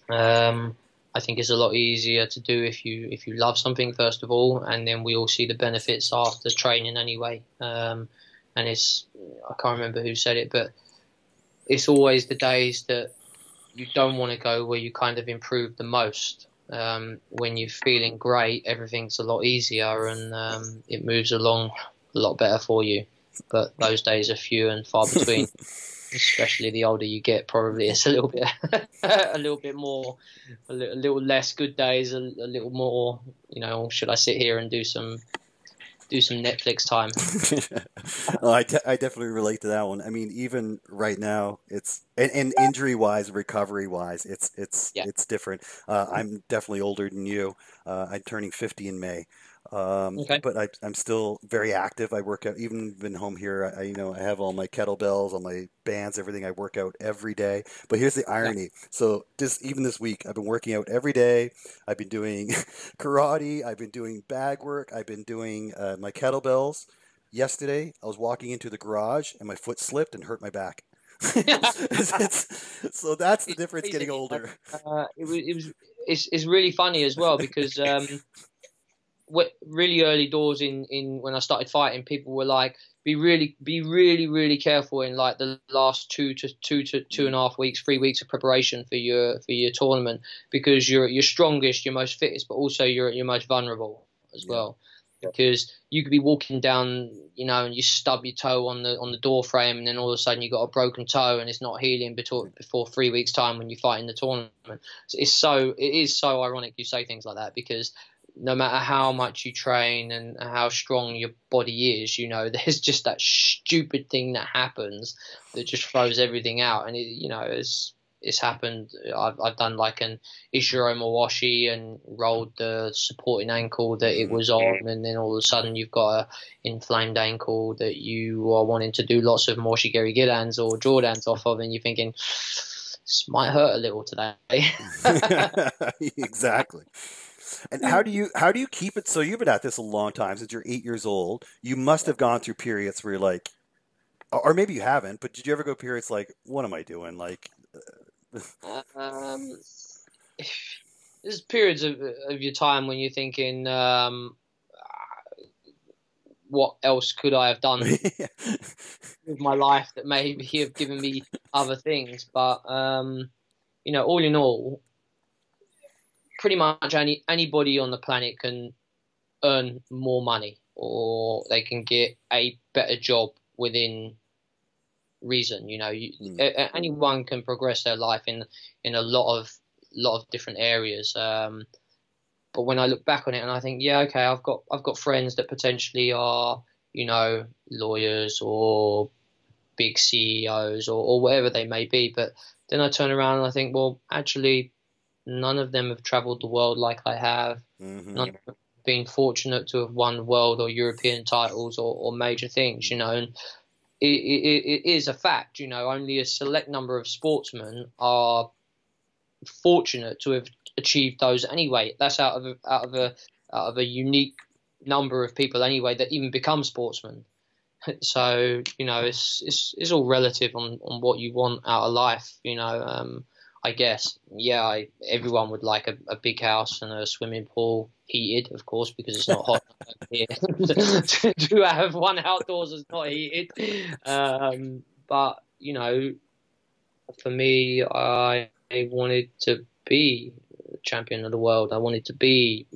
I think it's a lot easier to do if you love something first of all, and then we all see the benefits after training anyway. And I can't remember who said it, but it's always the days that you don't want to go where you kind of improve the most. When you're feeling great, everything's a lot easier and it moves along a lot better for you. But those days are few and far between. Especially the older you get, probably it's a little bit, a little bit more, a little less good days, a little more. You know, should I sit here and do some Netflix time? Well, I definitely relate to that one. I mean, even right now, and injury wise, recovery wise, Yeah. it's different. I'm definitely older than you. I'm turning 50 in May. Okay. But I'm still very active. I work out, even been home here. I have all my kettlebells, all my bands, everything. I work out every day. But here's the Yeah. irony. So even this week, I've been working out every day. I've been doing karate. I've been doing bag work. I've been doing my kettlebells. Yesterday, I was walking into the garage and my foot slipped and hurt my back. So that's the It's difference getting crazy. older. It's really funny as well because really early doors in when I started fighting, people were like, be really careful in like the last 2 to 2.5 weeks, 3 weeks of preparation for your tournament, because you're strongest, you're most fittest, but also you're most vulnerable as well. Because you could be walking down, and you stub your toe on the door frame, and then all of a sudden you got a broken toe, and it's not healing before 3 weeks time when you fight in the tournament. So it is so ironic you say things like that, because no matter how much you train and how strong your body is, there's just that stupid thing that happens that just throws everything out. And it's happened. I've done like an Ishiro Mawashi and rolled the supporting ankle that it was on, and then all of a sudden you've got a inflamed ankle that you are wanting to do lots of Moshigiri Gidans or Jordans off of, and you're thinking, this might hurt a little today. Exactly. And how do you keep it? So you've been at this a long time, since you're 8 years old. You must have gone through periods where you're like, or maybe you haven't, but did you ever go periods like, what am I doing? Like, there's periods of your time when you're thinking, what else could I have done with my life that maybe have given me other things? But all in all, pretty much anybody on the planet can earn more money, or they can get a better job within reason. Anyone can progress their life in a lot of different areas. But when I look back on it and I think, yeah, okay, I've got friends that potentially are, lawyers or big CEOs or whatever they may be. But then I turn around and I think, well, actually, none of them have traveled the world like I have. mm-hmm. None of them have been fortunate to have won world or European titles or major things, and it is a fact, only a select number of sportsmen are fortunate to have achieved those anyway. That's out of a unique number of people anyway that even become sportsmen. So it's all relative on what you want out of life. I guess, yeah, everyone would like a big house and a swimming pool, heated, of course, because it's not hot here. To have one outdoors that's not heated. But, for me, I wanted to be champion of the world. I wanted to be,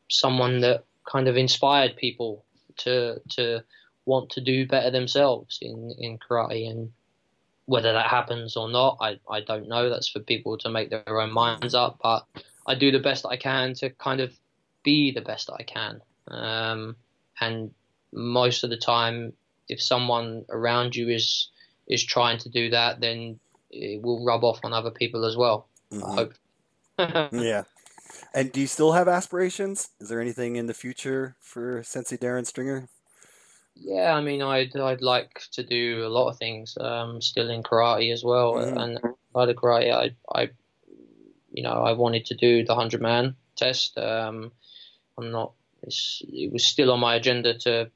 someone that kind of inspired people to want to do better themselves in karate. And whether that happens or not, I don't know. That's for people to make their own minds up. But I do the best I can to kind of be the best I can. And most of the time, if someone around you is trying to do that, then it will rub off on other people as well. Mm-hmm. I hope. Yeah. And do you still have aspirations? Is there anything in the future for Sensei Darren Stringer? Yeah, I mean, I'd like to do a lot of things still in karate as well. Mm-hmm. And outside of karate, I wanted to do the 100-man test. It was still on my agenda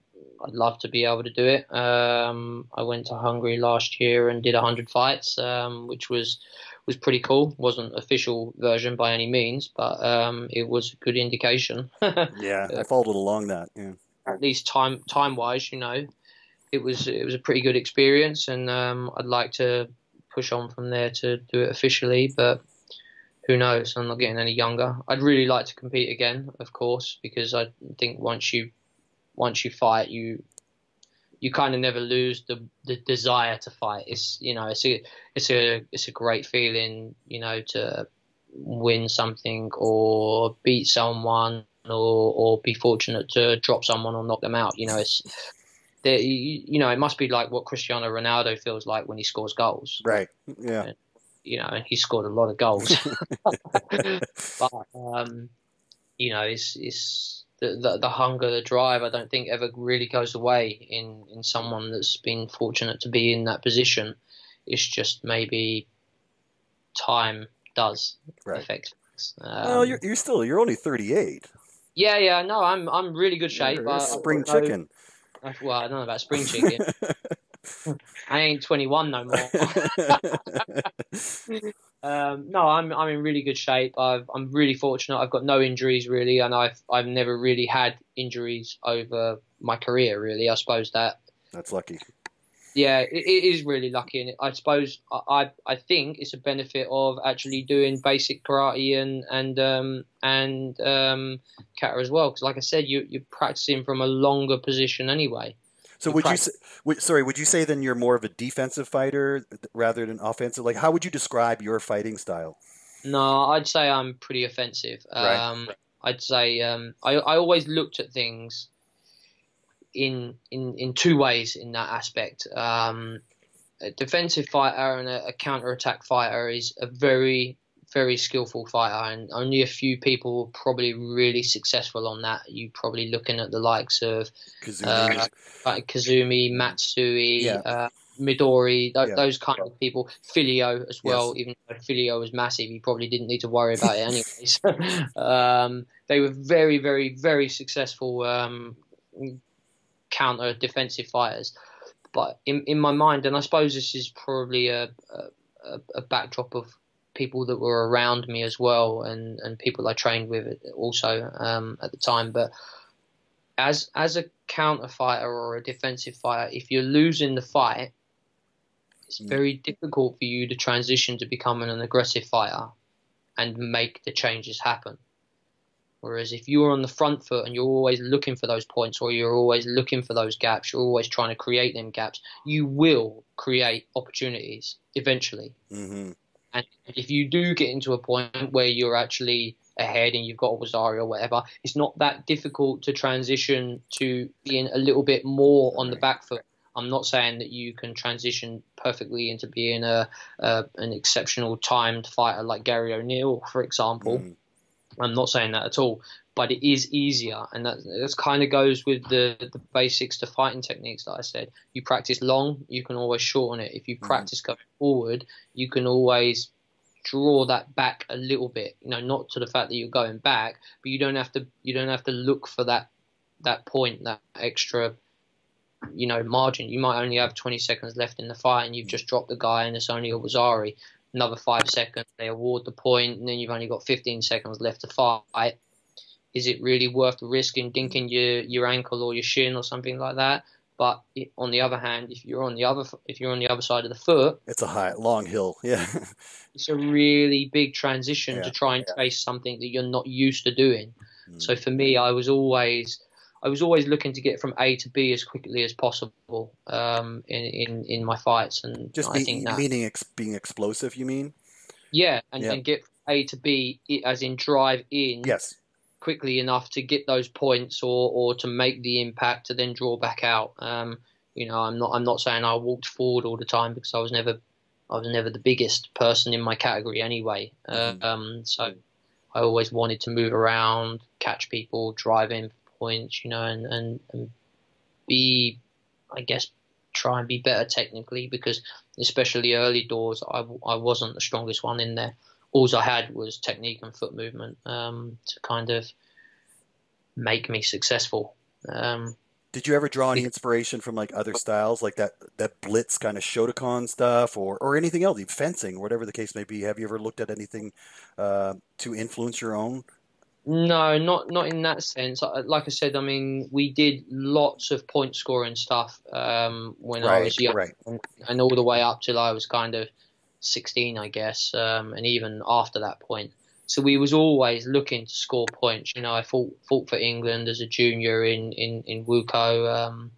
I'd love to be able to do it. I went to Hungary last year and did 100 fights, which was pretty cool. Wasn't official version by any means, but it was a good indication. Yeah, I followed along that. Yeah. At least time wise, it was a pretty good experience, and I'd like to push on from there to do it officially. But who knows? I'm not getting any younger. I'd really like to compete again, of course, because I think once you fight, you kind of never lose the desire to fight. It's it's a great feeling, to win something or beat someone or be fortunate to drop someone or knock them out. It must be like what Cristiano Ronaldo feels like when he scores goals. Right. Yeah. And he scored a lot of goals. But it's the hunger, the drive, I don't think ever really goes away in someone that's been fortunate to be in that position. It's just maybe time does affect things. Well, you're only 38. Yeah, no, I'm really good shape. You're a spring chicken. Well, I don't know about spring chicken. I ain't 21 no more. No, I'm in really good shape. I'm really fortunate. I've got no injuries really, and I've never really had injuries over my career really. I suppose that That's lucky. yeah, it is really lucky, and I suppose I think it's a benefit of actually doing basic karate and kata as well. Because like I said, you're practicing from a longer position anyway. So You're would you practicing. say, sorry, would you say then you're more of a defensive fighter rather than offensive? Like, how would you describe your fighting style? No, I'd say I'm pretty offensive. Right. I'd say I always looked at things in two ways in that aspect. A defensive fighter and a counter-attack fighter is a very skillful fighter, and only a few people are probably really successful on that. You probably looking at the likes of Kazumi. like Kazumi, Matsui, Yeah. Midori, Yeah. those kind of people. Filio as well, Yes. even though Filio was massive, he probably didn't need to worry about it anyways. They were very successful counter defensive fighters. But in my mind, and I suppose this is probably a backdrop of people that were around me as well, and people I trained with also at the time. But as a counter fighter or a defensive fighter, if you're losing the fight, it's very difficult for you to transition to becoming an aggressive fighter and make the changes happen. Whereas if you're on the front foot and you're always looking for those points, or you're always looking for those gaps, you're always trying to create them gaps, you will create opportunities eventually. Mm-hmm. And if you do get into a point where you're actually ahead and you've got a Wasabi or whatever, it's not that difficult to transition to being a little bit more on the back foot. I'm not saying that you can transition perfectly into being an exceptional timed fighter like Gary O'Neill, for example. Mm-hmm. I'm not saying that at all, but it is easier, and that kind of goes with the basics to fighting techniques that I said. You practice long, you can always shorten it. If you practice going forward, you can always draw that back a little bit. You know, not to the fact that you're going back, but you don't have to look for that point, that extra margin. You might only have 20 seconds left in the fight, and you've just dropped the guy, and it's only a Wazari. Another 5 seconds, they award the point, and then you've only got 15 seconds left to fight. Is it really worth risking dinking your ankle or your shin or something like that? But on the other hand, if you're on the other side of the foot, It's a long hill. Yeah. it's a really big transition Yeah. to try and chase something that you're not used to doing. Mm. So for me, I was always looking to get from A to B as quickly as possible in my fights, and Just I think that being explosive, you mean? yeah, and, Yeah. and get from A to B as in drive in Yes. quickly enough to get those points or to make the impact to then draw back out. I'm not saying I walked forward all the time, because I was never the biggest person in my category anyway. So I always wanted to move around, catch people, drive in points, and be, I guess, try and be better technically, because especially early doors, I wasn't the strongest one in there. All I had was technique and foot movement to kind of make me successful. Did you ever draw any inspiration from like other styles, like that blitz kind of Shotokan stuff, or anything else, even fencing, whatever the case may be? Have you ever looked at anything to influence your own? No, not in that sense. Like I said, I mean, we did lots of point scoring stuff when I was young, Right. and all the way up till I was kind of 16, I guess, and even after that point. So we was always looking to score points. I fought for England as a junior in WUKO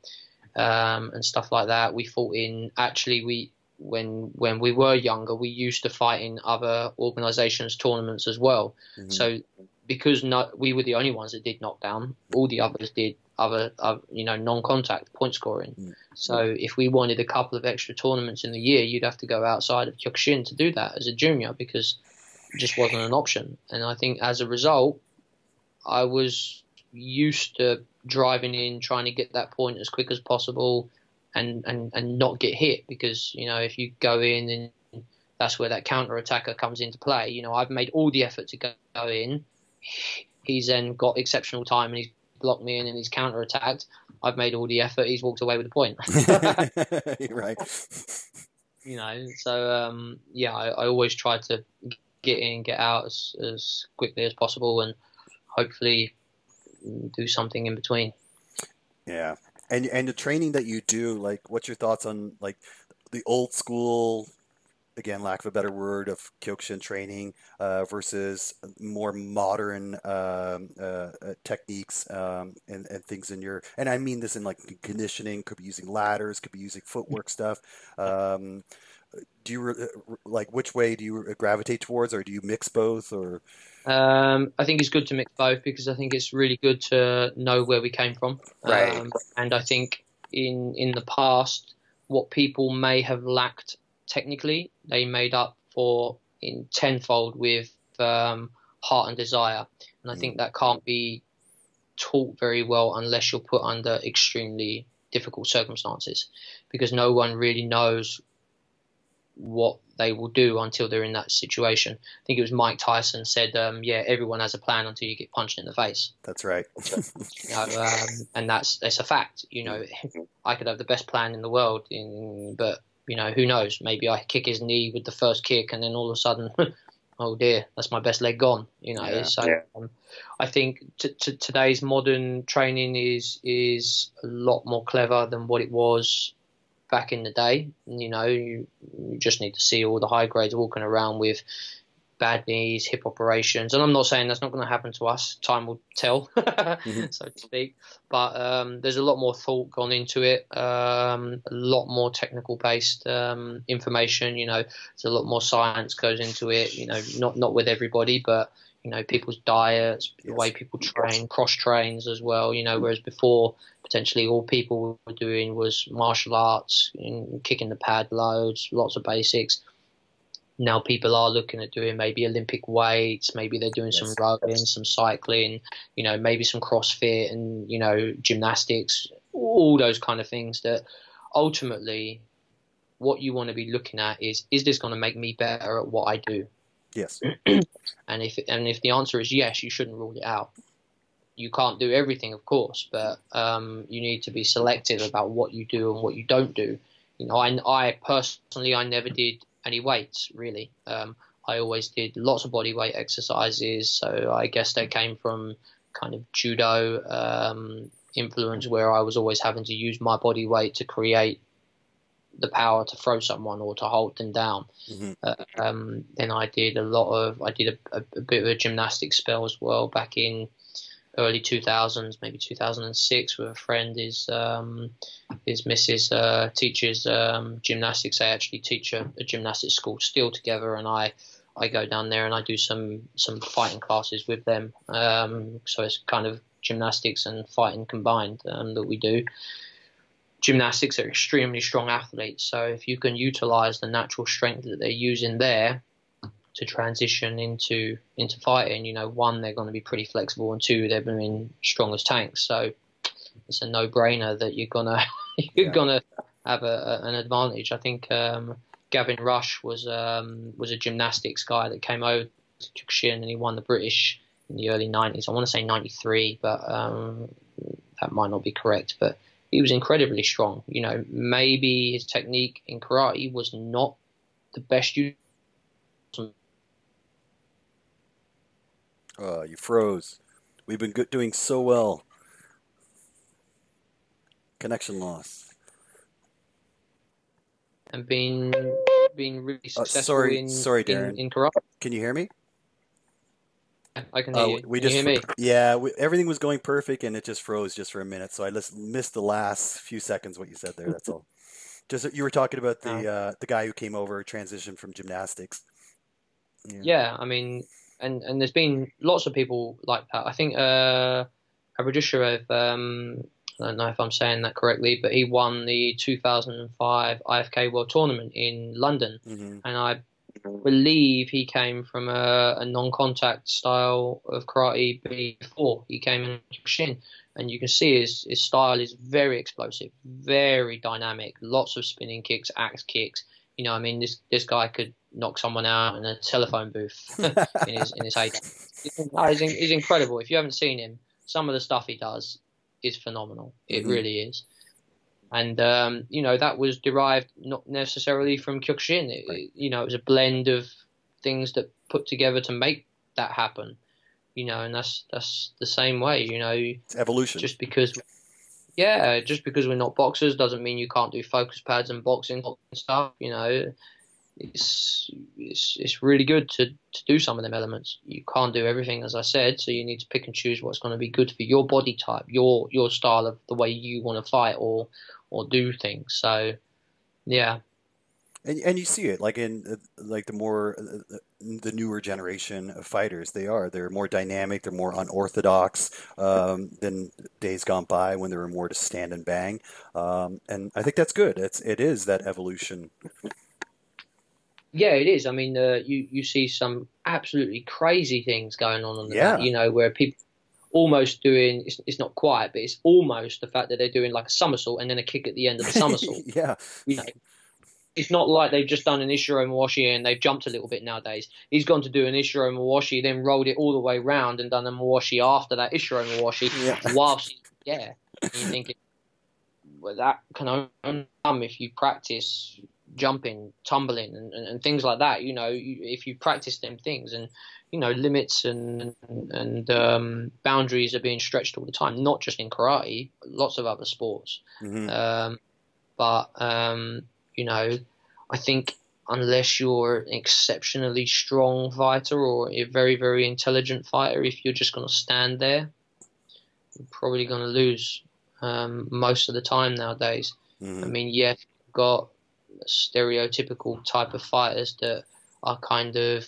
and stuff like that. We fought in when we were younger, we used to fight in other organisations' tournaments as well. Mm-hmm. So because we were the only ones that did knockdown, all the others did other non-contact point scoring. Mm-hmm. So if we wanted a couple of extra tournaments in the year, you'd have to go outside of Kyokushin to do that as a junior, because it just wasn't an option. And I think as a result, I was used to driving in, trying to get that point as quick as possible and not get hit, because if you go in, and that's where that counter attacker comes into play. I've made all the effort to go in. He's then got exceptional time, and he's blocked me in, and he's counter attacked. I've made all the effort. He's walked away with the point. Right. you know. So yeah, I always try to get in, get out as quickly as possible, and hopefully do something in between. Yeah. And the training that you do, like, what's your thoughts on like the old school, again, lack of a better word, of Kyokushin training versus more modern techniques and things in your, and I mean this in like conditioning, could be using ladders, could be using footwork stuff. Um, do you like which way do you gravitate towards, or do you mix both, or? I think it's good to mix both because I think it's really good to know where we came from. Right. And I think in the past, what people may have lacked technically, they made up for in tenfold with heart and desire. And I Mm, think that can't be taught very well unless you're put under extremely difficult circumstances, because no one really knows what they will do until they're in that situation. I think it was Mike Tyson said, "Yeah, everyone has a plan until you get punched in the face." that's right. You know, and that's a fact. You know, I could have the best plan in the world, but you know, who knows? Maybe I kick his knee with the first kick, and then all of a sudden, oh dear, that's my best leg gone. You know, Yeah. so I think today's modern training is a lot more clever than what it was back in the day. You know, you just need to see all the high grades walking around with bad knees, hip operations. And I'm not saying that's not going to happen to us. Time will tell, Mhm. so to speak. But there's a lot more thought gone into it, a lot more technical based information. You know, there's a lot more science goes into it. You know, not with everybody, but you know, people's diets, the way Yes. people train, cross trains as well. You know, whereas before potentially all people were doing was martial arts, kicking the pad loads, lots of basics. Now people are looking at doing maybe Olympic weights, maybe they're doing some Yes. rowing, some cycling, you know, maybe some CrossFit and, you know, gymnastics, all those kind of things that ultimately what you want to be looking at is this going to make me better at what I do? Yes. And if the answer is yes, you shouldn't rule it out. You can't do everything, of course, but you need to be selective about what you do and what you don't do. You know, I personally, I never did any weights really. I always did lots of body weight exercises, so I guess they came from kind of judo influence, where I was always having to use my body weight to create the power to throw someone or to hold them down. Hmm. Then I did a bit of a gymnastics spell as well back in early 2000s, maybe 2006, with a friend. His missus teaches gymnastics. They actually teach a gymnastics school still together, and I go down there and I do some fighting classes with them. So it's kind of gymnastics and fighting combined that we do. Gymnastics are extremely strong athletes, so if you can utilize the natural strength that they're using there to transition into fighting, you know, one, they're going to be pretty flexible, and two, they're being strong as tanks. So it's a no-brainer that you're gonna you're Yeah. gonna have an advantage. I think Gavin Rush was a gymnastics guy that came over to Kyokushin, and he won the British in the early 90s. I want to say 93, but that might not be correct. But he was incredibly strong. You know, maybe his technique in karate was not the best use. You froze. We've been doing so well. Connection loss. And being really successful Sorry, sorry, Darren. in karate. Can you hear me? I can hear you. We Can you just, hear me? yeah, everything was going perfect and it just froze just for a minute. So I just missed the last few seconds what you said there. That's all. Just you were talking about No. the guy who came over, transitioned from gymnastics. Yeah. Yeah, I mean, and there's been lots of people like that. I think Abradusharev, I don't know if I'm saying that correctly, but he won the 2005 IFK World Tournament in London, Hmm. and I believe he came from a non-contact style of karate before he came in Kyokushin, and you can see his style is very explosive, very dynamic, lots of spinning kicks, axe kicks. You know, I mean, this guy could knock someone out in a telephone booth in his heyday. He's incredible. If you haven't seen him, some of the stuff he does is phenomenal. It Hmm. really is. And that was derived not necessarily from Kyokushin. Right. It was a blend of things that put together to make that happen. And that's the same way. It's evolution. Just because just because we're not boxers doesn't mean you can't do focus pads and boxing and stuff. It's really good to do some of them elements. You can't do everything, as I said, so you need to pick and choose what's going to be good for your body type, your style of the way you want to fight or do things. So, yeah. And you see it like in like the newer generation of fighters. They're more dynamic. They're more unorthodox than days gone by when they were more to stand and bang. And I think that's good. It is that evolution. Yeah, it is. I mean, you see some absolutely crazy things going on the mat, Yeah. where people almost doing, it's not quite, but it's almost the fact that they're doing like a somersault and then a kick at the end of the somersault. Yeah. You know, it's not like they've just done an Ishiro Mawashi and they've jumped a little bit nowadays. He's gone to do an Ishiro Mawashi, then rolled it all the way round and done a Mawashi after that Ishiro Mawashi Yeah. whilst he's there. And you're thinking, well, that can only come if you practice jumping, tumbling, and things like that. If you practice them things, and limits and boundaries are being stretched all the time. Not just in karate, lots of other sports. Hmm. But I think unless you're an exceptionally strong fighter or a very, very intelligent fighter, if you're just going to stand there, you're probably going to lose most of the time nowadays. Hmm. I mean, yeah, you've got stereotypical type of fighters that are kind of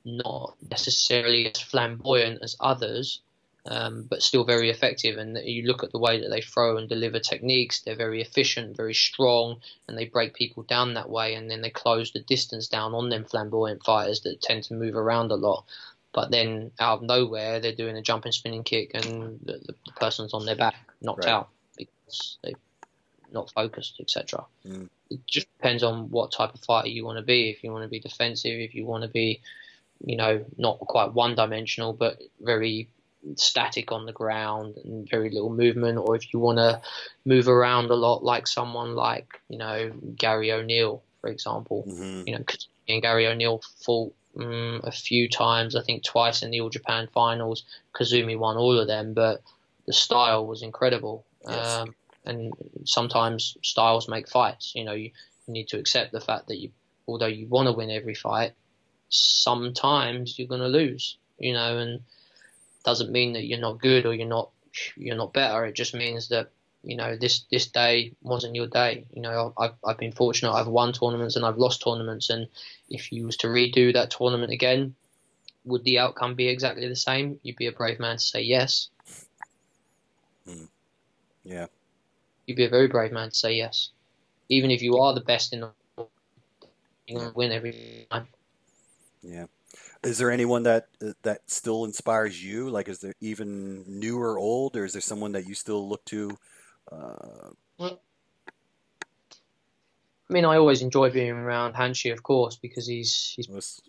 not necessarily as flamboyant as others, but still very effective. And you look at the way that they throw and deliver techniques, they're very efficient, very strong, and they break people down that way. And then they close the distance down on them flamboyant fighters that tend to move around a lot. But then out of nowhere, they're doing a jumping spinning kick and the person's on their back, knocked Right. out because they've not focused, etc. Mm. It just depends on what type of fighter you want to be. If you want to be defensive, if you want to be, not quite one-dimensional, but very static on the ground and very little movement, or if you want to move around a lot, like someone like, Gary O'Neill, for example. Hmm. Cause me and Gary O'Neill fought a few times, I think twice in the All Japan finals. Kazumi won all of them, but the style was incredible. Yes. And sometimes styles make fights. You need to accept the fact that although you want to win every fight, sometimes you're going to lose. And doesn't mean that you're not good or you're not better. It just means that this day wasn't your day. I've been fortunate. I've won tournaments and I've lost tournaments. And if you was to redo that tournament again, would the outcome be exactly the same? You'd be a brave man to say yes. Mm. Yeah. You'd be a very brave man to say yes. Even if you are the best in the world, you're going to win every time. Yeah. Is there anyone that still inspires you? Like, is there even new or old, or is there someone that you still look to? Well, I mean, I always enjoy being around Hanshi, of course, because he's Was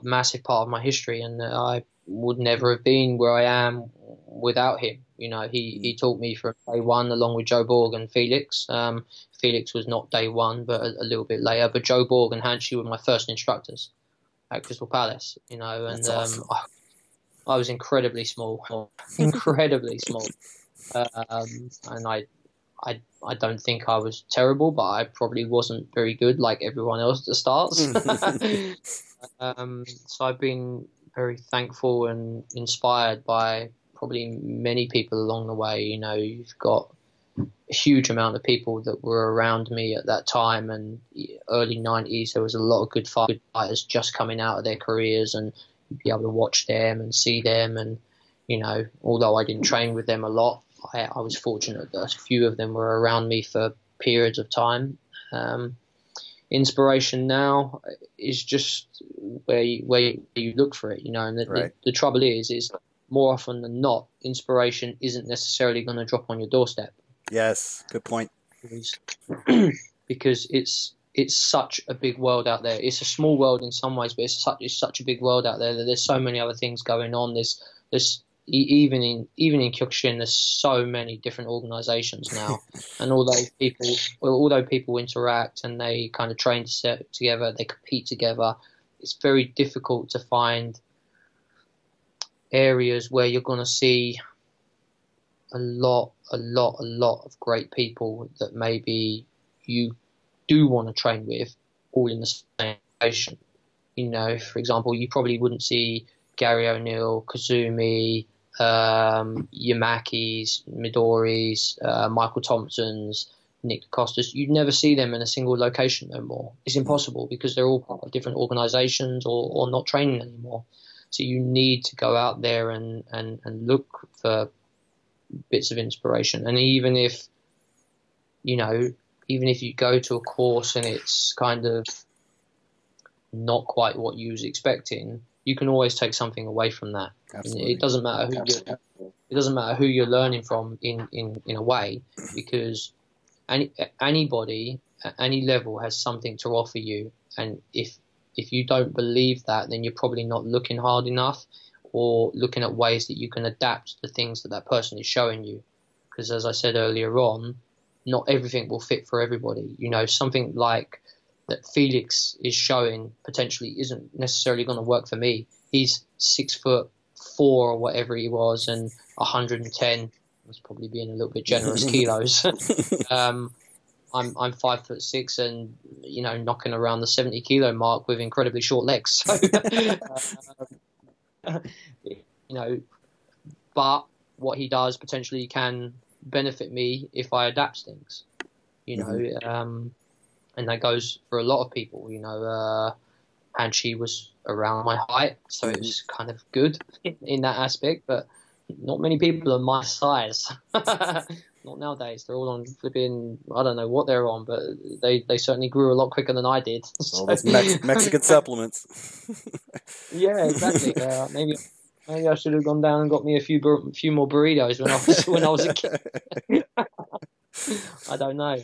massive part of my history, and I would never have been where I am without him. He taught me from day one, along with Joe Borg and Felix. Felix was not day one, but a little bit later. But Joe Borg and Hanshi were my first instructors at Crystal Palace. And that's awesome. I was incredibly small, incredibly small, and I don't think I was terrible, but I probably wasn't very good like everyone else at the starts. So I've been very thankful and inspired by probably many people along the way. You've got a huge amount of people that were around me at that time, and early 90s, there was a lot of good fighters just coming out of their careers, and you'd be able to watch them and see them. And, although I didn't train with them a lot, I was fortunate that a few of them were around me for periods of time. Inspiration now is just where you look for it, and Right. the trouble is more often than not, inspiration isn't necessarily going to drop on your doorstep. Yes. Good point. Because it's such a big world out there. It's a small world in some ways, but it's such a big world out there that there's so many other things going on. There's even in Kyokushin, there's so many different organizations now, and although people interact and they kind of train together, they compete together, it's very difficult to find areas where you're going to see a lot of great people that maybe you do want to train with, all in the same location. You know, for example, you probably wouldn't see Gary O'Neill, Kazumi, Yamaki's, Midori's, Michael Thompson's, Nick DeCosta's. You'd never see them in a single location no more. It's impossible because they're all part of different organizations or not training anymore. So you need to go out there and look for bits of inspiration. And even if you go to a course and it's kind of not quite what you was expecting, you can always take something away from that. Absolutely. It doesn't matter who you're learning from in a way, because anybody at any level has something to offer you, and if you don't believe that, then you're probably not looking hard enough or looking at ways that you can adapt the things that person is showing you. Because as I said earlier on, not everything will fit for everybody. You know, something like that Felix is showing potentially isn't necessarily going to work for me. He's 6'4" or whatever he was, and 110. That's probably being a little bit generous kilos. I'm 5'6" and knocking around the 70 kilo mark with incredibly short legs. So, but what he does potentially can benefit me if I adapt things. And that goes for a lot of people. Hanshi was around my height, so it was kind of good in that aspect, but not many people are my size. Not nowadays. They're all on flipping, I don't know what they're on, but they certainly grew a lot quicker than I did. All those Mexican supplements. Yeah, exactly. Maybe I should have gone down and got me a few more burritos when I was a kid. I don't know.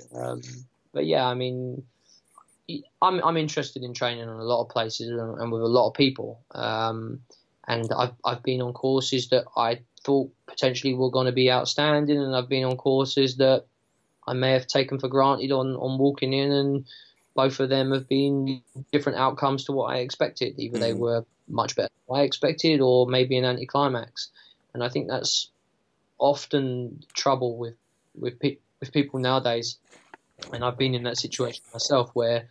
But yeah, I mean, I'm interested in training in a lot of places and with a lot of people. And I've been on courses that I thought potentially were going to be outstanding, and I've been on courses that I may have taken for granted on walking in, and both of them have been different outcomes to what I expected. Either they were much better than I expected, or maybe an anticlimax. And I think that's often trouble with people nowadays. And I've been in that situation myself where,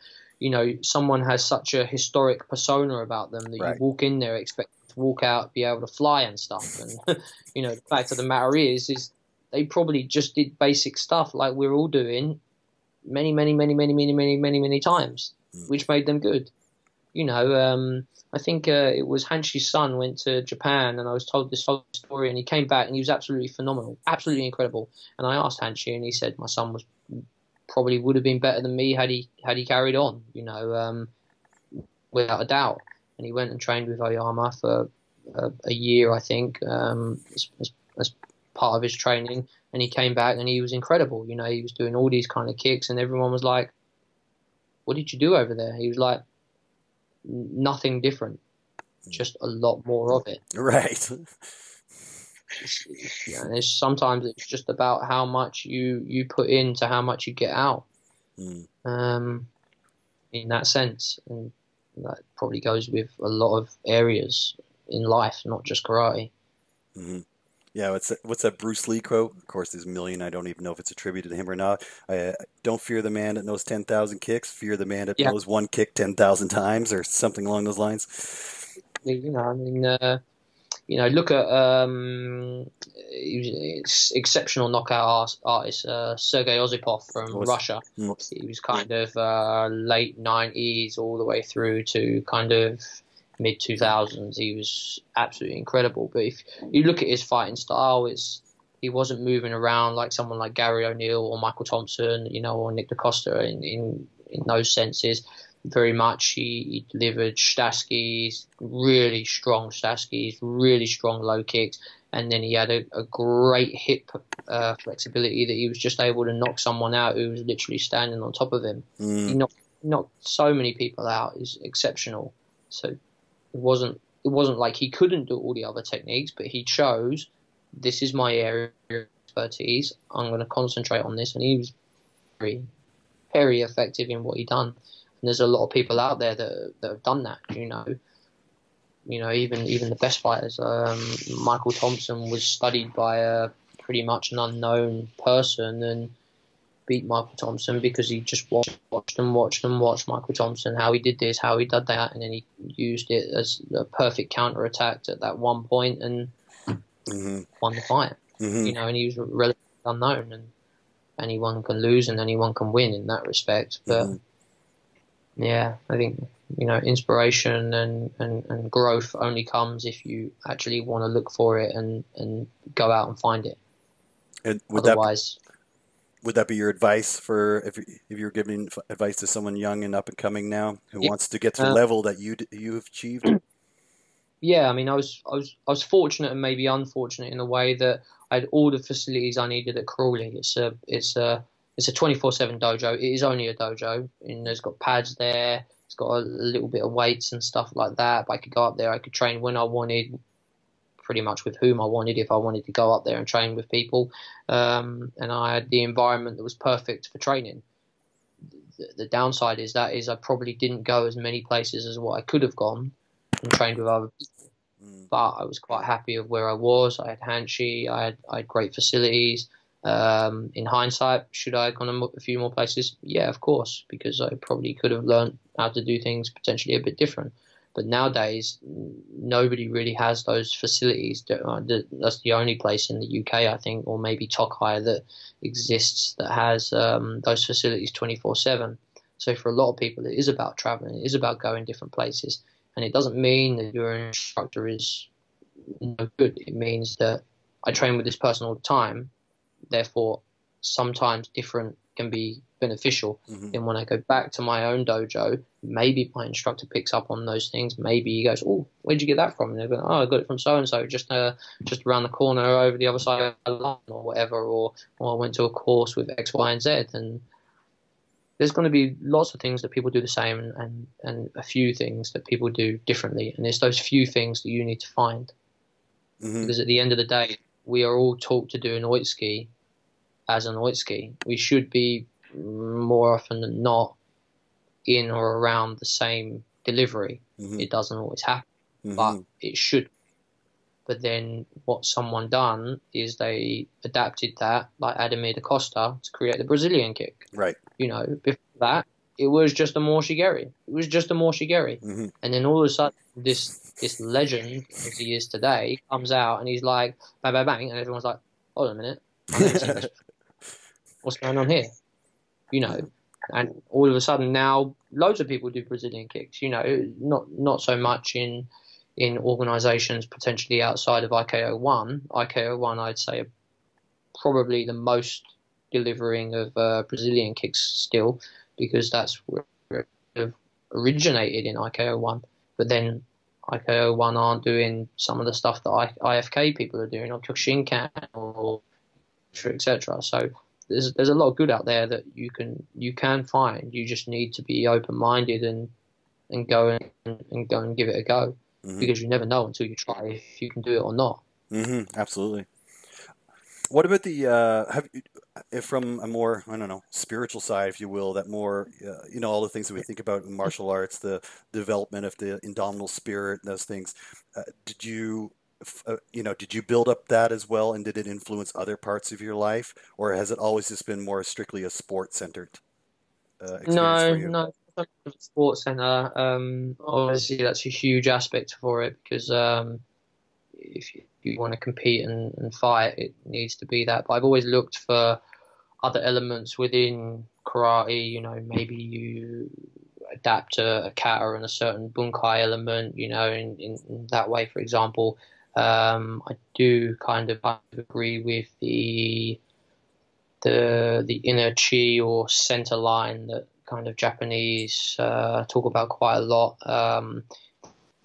someone has such a historic persona about them that you walk in there expecting to walk out, be able to fly and stuff. And, the fact of the matter is they probably just did basic stuff like we're all doing many times, which made them good. I think it was Hanshi's son went to Japan, and I was told this whole story, and he came back and he was absolutely phenomenal, absolutely incredible. And I asked Hanshi, and he said my son probably would have been better than me had he carried on, without a doubt. And he went and trained with Oyama for a year, I think, as part of his training. And he came back and he was incredible. He was doing all these kind of kicks, and everyone was like, "What did you do over there?" He was like, "Nothing different, just a lot more of it." Right. And sometimes it's just about how much you put into how much you get out. In that sense, and that probably goes with a lot of areas in life, not just karate. Mm-hmm. Yeah, what's that Bruce Lee quote? Of course, there's a million. I don't even know if it's attributed to him or not. Don't fear the man that knows 10,000 kicks. Fear the man that knows one kick 10,000 times, or something along those lines. Look at exceptional knockout artist Sergei Osipov from Russia. He was kind of late 90s all the way through to kind of mid 2000s. He was absolutely incredible. But if you look at his fighting style, he wasn't moving around like someone like Gary O'Neill or Michael Thompson, or Nick DeCosta in those senses. Very much he delivered Staskis, really strong Staskis, really strong low kicks, and then he had a great hip flexibility that he was just able to knock someone out who was literally standing on top of him. He knocked so many people out. He's exceptional. So it wasn't it wasn't like he couldn't do all the other techniques, but he chose, this is my area of expertise. I'm going to concentrate on this, and he was very, very effective in what he done. And there's a lot of people out there that have done that. Even the best fighters. Michael Thompson was studied by a pretty much an unknown person and beat Michael Thompson because he just watched Michael Thompson, how he did this, how he did that, and then he used it as a perfect counter-attack at that one point and won the fight. And he was relatively unknown, and anyone can lose and anyone can win in that respect. But yeah, I think inspiration and growth only comes if you actually want to look for it and go out and find it. And Otherwise, would that be your advice for if you're giving advice to someone young and up and coming now who wants to get to the level that you've achieved? Yeah, I mean, I was fortunate and maybe unfortunate in a way that I had all the facilities I needed at Crawley. It's a 24/7 dojo. It is only a dojo, and there's got pads there. It's got a little bit of weights and stuff like that. But I could go up there. I could train when I wanted, pretty much with whom I wanted, if I wanted to go up there and train with people. And I had the environment that was perfect for training. The downside is I probably didn't go as many places as what I could have gone and trained with other people. But I was quite happy of where I was. I had Hanshi. I had great facilities. In hindsight, should I have gone a few more places? Yeah, of course, because I probably could have learned how to do things potentially a bit different. But nowadays, nobody really has those facilities. That's the only place in the UK, I think, or maybe Tokai, that exists that has those facilities 24/7. So for a lot of people, it is about traveling. It is about going different places. And it doesn't mean that your instructor is no good. It means that I train with this person all the time. Therefore, sometimes different can be beneficial. Then when I go back to my own dojo, maybe my instructor picks up on those things. Maybe he goes, "Oh, where'd you get that from?" And they go, "Oh, I got it from so and so, just around the corner over the other side of the line, or whatever." Or I went to a course with X, Y, and Z. And there's going to be lots of things that people do the same, and a few things that people do differently. And it's those few things that you need to find. Because at the end of the day, we are all taught to do an oitsuki as an oitsuki. We should be, more often than not, in or around the same delivery. It doesn't always happen, but it should. But then what someone done is they adapted that, like Ademir da Costa, to create the Brazilian kick. Right. Before that, it was just a morshigeri. And then all of a sudden, this legend, as he is today, comes out and he's like, bang, bang, bang, and everyone's like, hold on a minute, I've never seen this. What's going on here? And all of a sudden now, loads of people do Brazilian kicks. Not so much in organisations potentially outside of IKO1. IKO1, I'd say, are probably the most delivering of Brazilian kicks still, because that's where it originated in IKO1. But then IKO1 aren't doing some of the stuff that IFK people are doing, or Kyokushin or etc. So there's a lot of good out there that you can find. You just need to be open-minded and go and give it a go, because you never know until you try if you can do it or not. Absolutely. What about if from a more, I don't know, spiritual side, if you will, that more, all the things that we think about in martial arts, the development of the indomitable spirit, those things, did you build up that as well, and did it influence other parts of your life, or has it always just been more strictly a sports-centered experience for you? No, sports center. Obviously, that's a huge aspect for it, because if you want to compete and fight, it needs to be that. But I've always looked for other elements within karate. Maybe you adapt a kata and a certain bunkai element. In that way, for example. I do kind of agree with the inner chi or center line that kind of Japanese talk about quite a lot.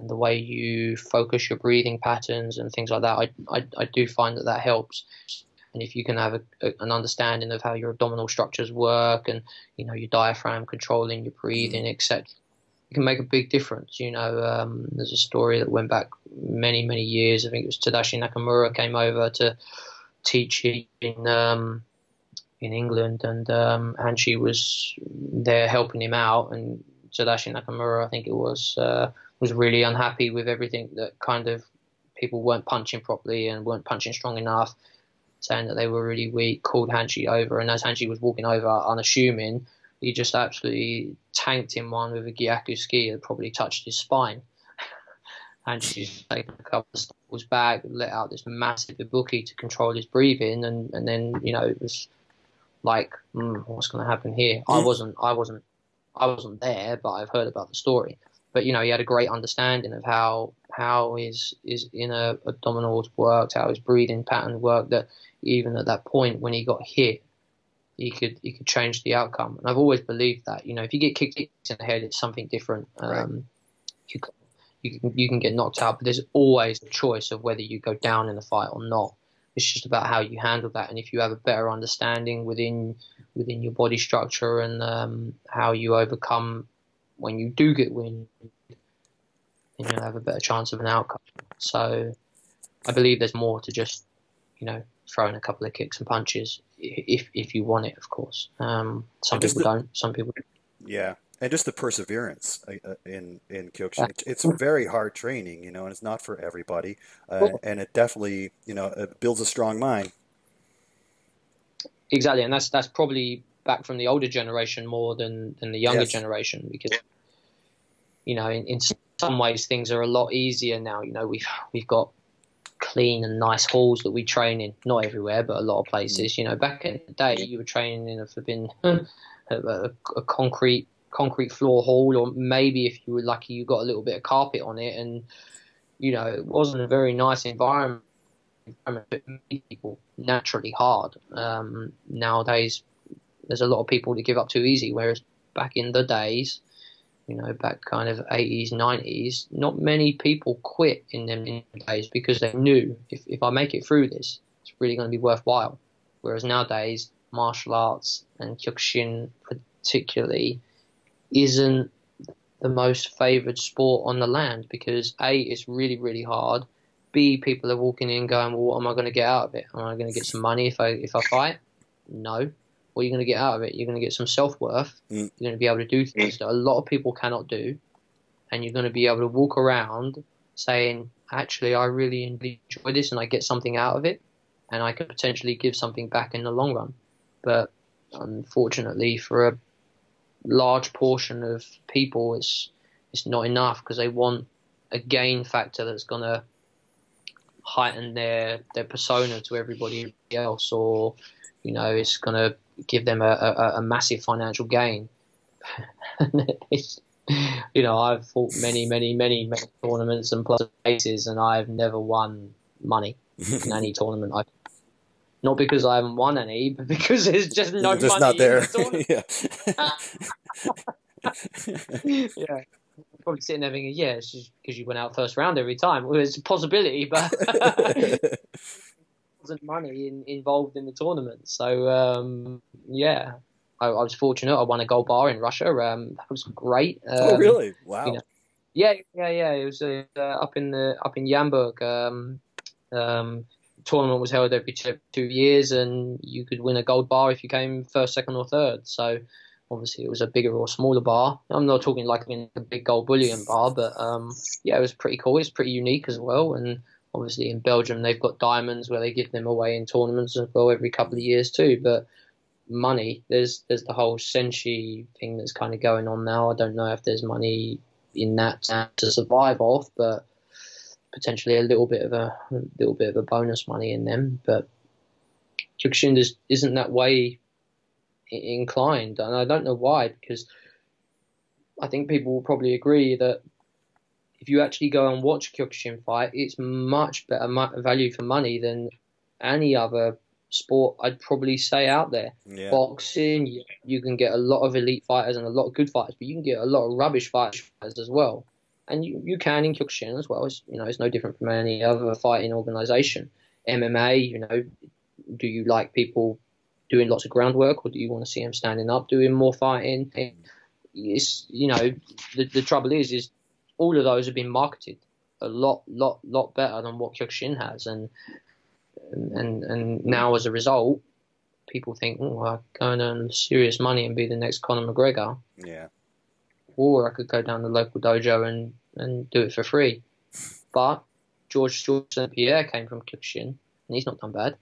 And the way you focus your breathing patterns and things like that, I do find that helps. And if you can have an understanding of how your abdominal structures work, and your diaphragm controlling your breathing, etc., it can make a big difference. There's a story that went back many, many years. I think it was Tadashi Nakamura came over to teach in England, and she was there helping him out. And Tadashi Nakamura, I think it was really unhappy with everything, that kind of people weren't punching properly and weren't punching strong enough, saying that they were really weak, called Hanshi over, and as Hanshi was walking over, unassuming, he just absolutely tanked him one with a Gyaku ski that probably touched his spine. Hanshi's taken a couple of staples back, let out this massive ibuki to control his breathing, and then it was like, what's going to happen here? I wasn't there, but I've heard about the story. But he had a great understanding of how his inner abdominals worked, how his breathing pattern worked. That even at that point when he got hit, he could change the outcome. And I've always believed that. If you get kicked in the head, it's something different. Right. You can get knocked out, but there's always a choice of whether you go down in the fight or not. It's just about how you handle that, and if you have a better understanding within your body structure and how you overcome when you do get wind, then you'll have a better chance of an outcome. So I believe there's more to just throwing a couple of kicks and punches if you want it, of course. Some people don't. Some people do. Yeah. And just the perseverance in Kyokushin. It's very hard training, and it's not for everybody. And it definitely, it builds a strong mind. Exactly, and that's probably back from the older generation more than the younger generation, because in some ways things are a lot easier now. We've got clean and nice halls that we train in, not everywhere, but a lot of places. Back in the day, you were training in a concrete floor hall, or maybe if you were lucky you got a little bit of carpet on it, and it wasn't a very nice environment, but it made people naturally hard. Nowadays there's a lot of people that give up too easy, whereas back in the days, back kind of 80s, 90s, not many people quit in them days, because they knew if I make it through this, it's really going to be worthwhile. Whereas nowadays, martial arts and Kyokushin particularly isn't the most favored sport on the land, because A, it's really, really hard. B, people are walking in going, well, what am I going to get out of it? Am I going to get some money if I fight? No. What are you going to get out of it? You're going to get some self-worth. You're going to be able to do things that a lot of people cannot do. And you're going to be able to walk around saying, actually, I really enjoy this and I get something out of it. And I could potentially give something back in the long run. But unfortunately, for a large portion of people, it's not enough, because they want a gain factor that's going to heighten their persona to everybody else, or it's going to give them a massive financial gain. I've fought many tournaments and places, and I've never won money in any tournament. Not because I haven't won any, but because there's just no money not there. in the tournament. Yeah. Probably sitting there thinking, it's just because you went out first round every time. Well, it's a possibility, but there wasn't money involved in the tournament. So, I was fortunate. I won a gold bar in Russia. That was great. Oh, really? Wow. Yeah. It was up in Yamburg. Tournament was held every 2 years, and you could win a gold bar if you came first, second, or third. So obviously it was a bigger or smaller bar. I'm not talking like in a big gold bullion bar, but it was pretty cool. It's pretty unique as well. And obviously in Belgium they've got diamonds where they give them away in tournaments as well every couple of years too. But money, there's the whole Sensei thing that's kind of going on now. I don't know if there's money in that to survive off, but potentially a little bit of a bonus money in them. But Kyokushin isn't that way inclined, and I don't know why, because I think people will probably agree that if you actually go and watch a Kyokushin fight, it's much better value for money than any other sport I'd probably say out there. Yeah. Boxing, you can get a lot of elite fighters and a lot of good fighters, but you can get a lot of rubbish fighters as well. And you can in Kyokushin as well. It's no different from any other fighting organization. MMA, do you like people doing lots of groundwork, or do you want to see them standing up doing more fighting? it's, the trouble is all of those have been marketed a lot better than what Kyokushin has, and now as a result, people think, oh, I go and earn serious money and be the next Conor McGregor. Yeah. Or I could go down the local dojo and do it for free. But George St. Pierre came from Kyokushin, and he's not done bad.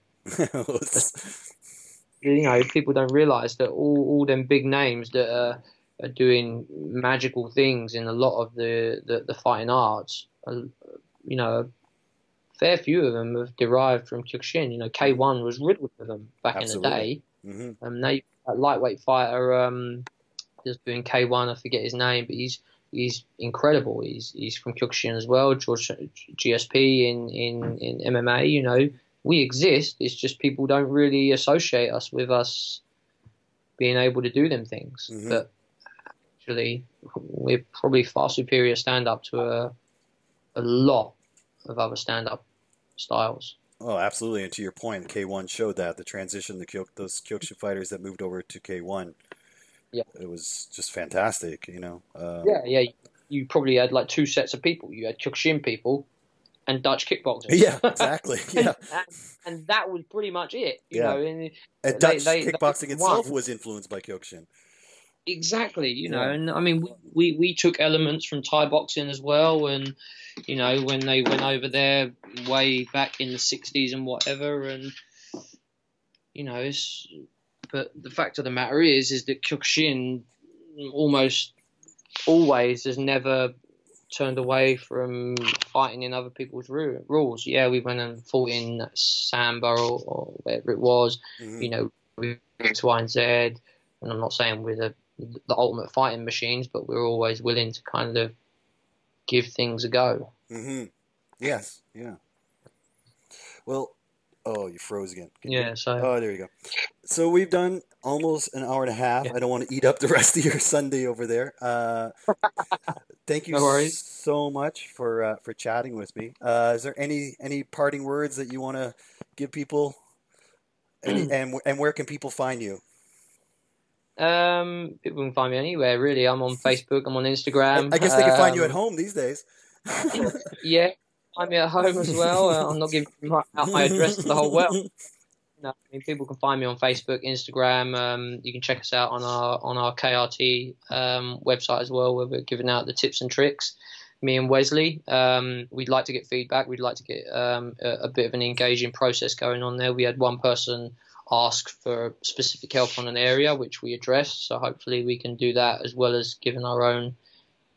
People don't realise that all them big names that are doing magical things in a lot of the fighting arts, a fair few of them have derived from Kyokushin. K1 was riddled with them back Absolutely. in the day. Mm-hmm. And that lightweight fighter just doing K1, I forget his name, but he's incredible. He's from Kyokushin as well. George GSP in MMA. We exist. It's just people don't really associate us with us being able to do them things. Mm-hmm. But actually, we're probably far superior stand-up to a lot of other stand-up styles. Oh, absolutely. And to your point, K1 showed that the transition, those Kyokushin fighters that moved over to K1. Yeah, it was just fantastic. Yeah. You probably had like two sets of people. You had Kyokushin people and Dutch kickboxers. Yeah, exactly. Yeah, and that was pretty much it. And Dutch kickboxing itself was influenced by Kyokushin. Exactly. And I mean, we took elements from Thai boxing as well, and when they went over there way back in the 60s and whatever, and but the fact of the matter is that Kyokushin almost always has never turned away from fighting in other people's rules. Yeah, we went and fought in Samba or whatever it was. Mm-hmm. We X, Y, and Z. And I'm not saying we're the ultimate fighting machines, but we're always willing to kind of give things a go. Mm-hmm. Yes. Yeah. Well, oh, you froze again. Oh, there you go. So we've done almost an hour and a half. Yeah. I don't want to eat up the rest of your Sunday over there. Thank you so much for chatting with me. Is there any parting words that you want to give people? And where can people find you? People can find me anywhere, really. I'm on Facebook. I'm on Instagram. I guess they can find you at home these days. Yeah, find me at home as well. I'm not giving out my address to the whole world. No, I mean, people can find me on Facebook, Instagram. You can check us out on our KRT website as well, where we're giving out the tips and tricks. Me and Wesley, we'd like to get feedback. We'd like to get a bit of an engaging process going on there. We had one person ask for specific help on an area, which we addressed. So hopefully we can do that, as well as giving our own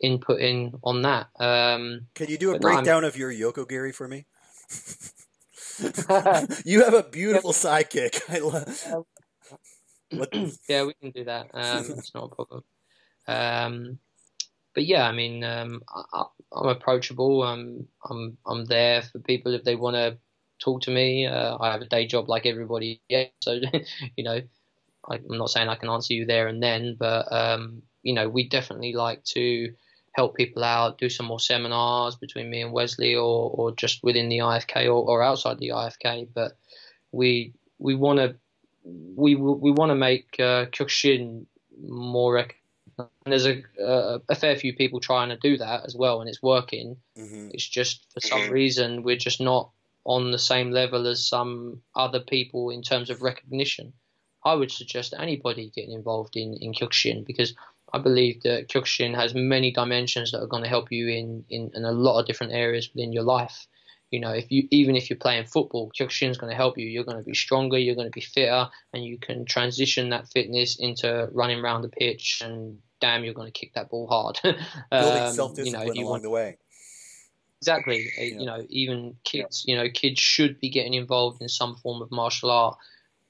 input in on that. Can you do a breakdown of your yokogiri for me? You have a beautiful sidekick. I love. Yeah, we can do that. It's not a problem. But yeah, I mean, I'm approachable. I'm there for people if they want to talk to me. I have a day job like everybody else, so I'm not saying I can answer you there and then, but we definitely like to help people out, do some more seminars between me and Wesley, or just within the IFK or outside the IFK. But we want to make Kyokushin more recognized. And there's a fair few people trying to do that as well, and it's working. Mm-hmm. It's just for some reason we're just not on the same level as some other people in terms of recognition. I would suggest anybody getting involved in Kyokushin, because I believe that Kyokushin has many dimensions that are going to help you in a lot of different areas within your life. Even if you're playing football, Kyokushin is going to help you. You're going to be stronger, you're going to be fitter, and you can transition that fitness into running around the pitch, and damn, you're going to kick that ball hard. Building self-discipline along the way. Exactly. Even kids, kids should be getting involved in some form of martial art.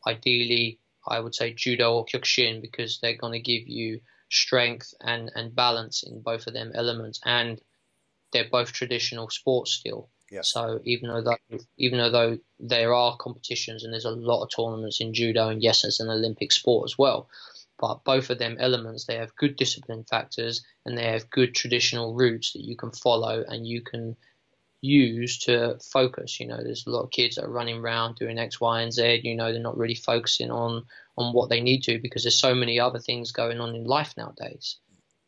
Ideally, I would say judo or Kyokushin, because they're going to give you strength and balance in both of them elements, and they're both traditional sports still. Yes. So even though there are competitions and there's a lot of tournaments in judo, and yes, it's an Olympic sport as well, but both of them elements, they have good discipline factors, and they have good traditional routes that you can follow and you can use to focus. There's a lot of kids that are running around doing X, Y, and Z. They're not really focusing on what they need to, because there's so many other things going on in life nowadays.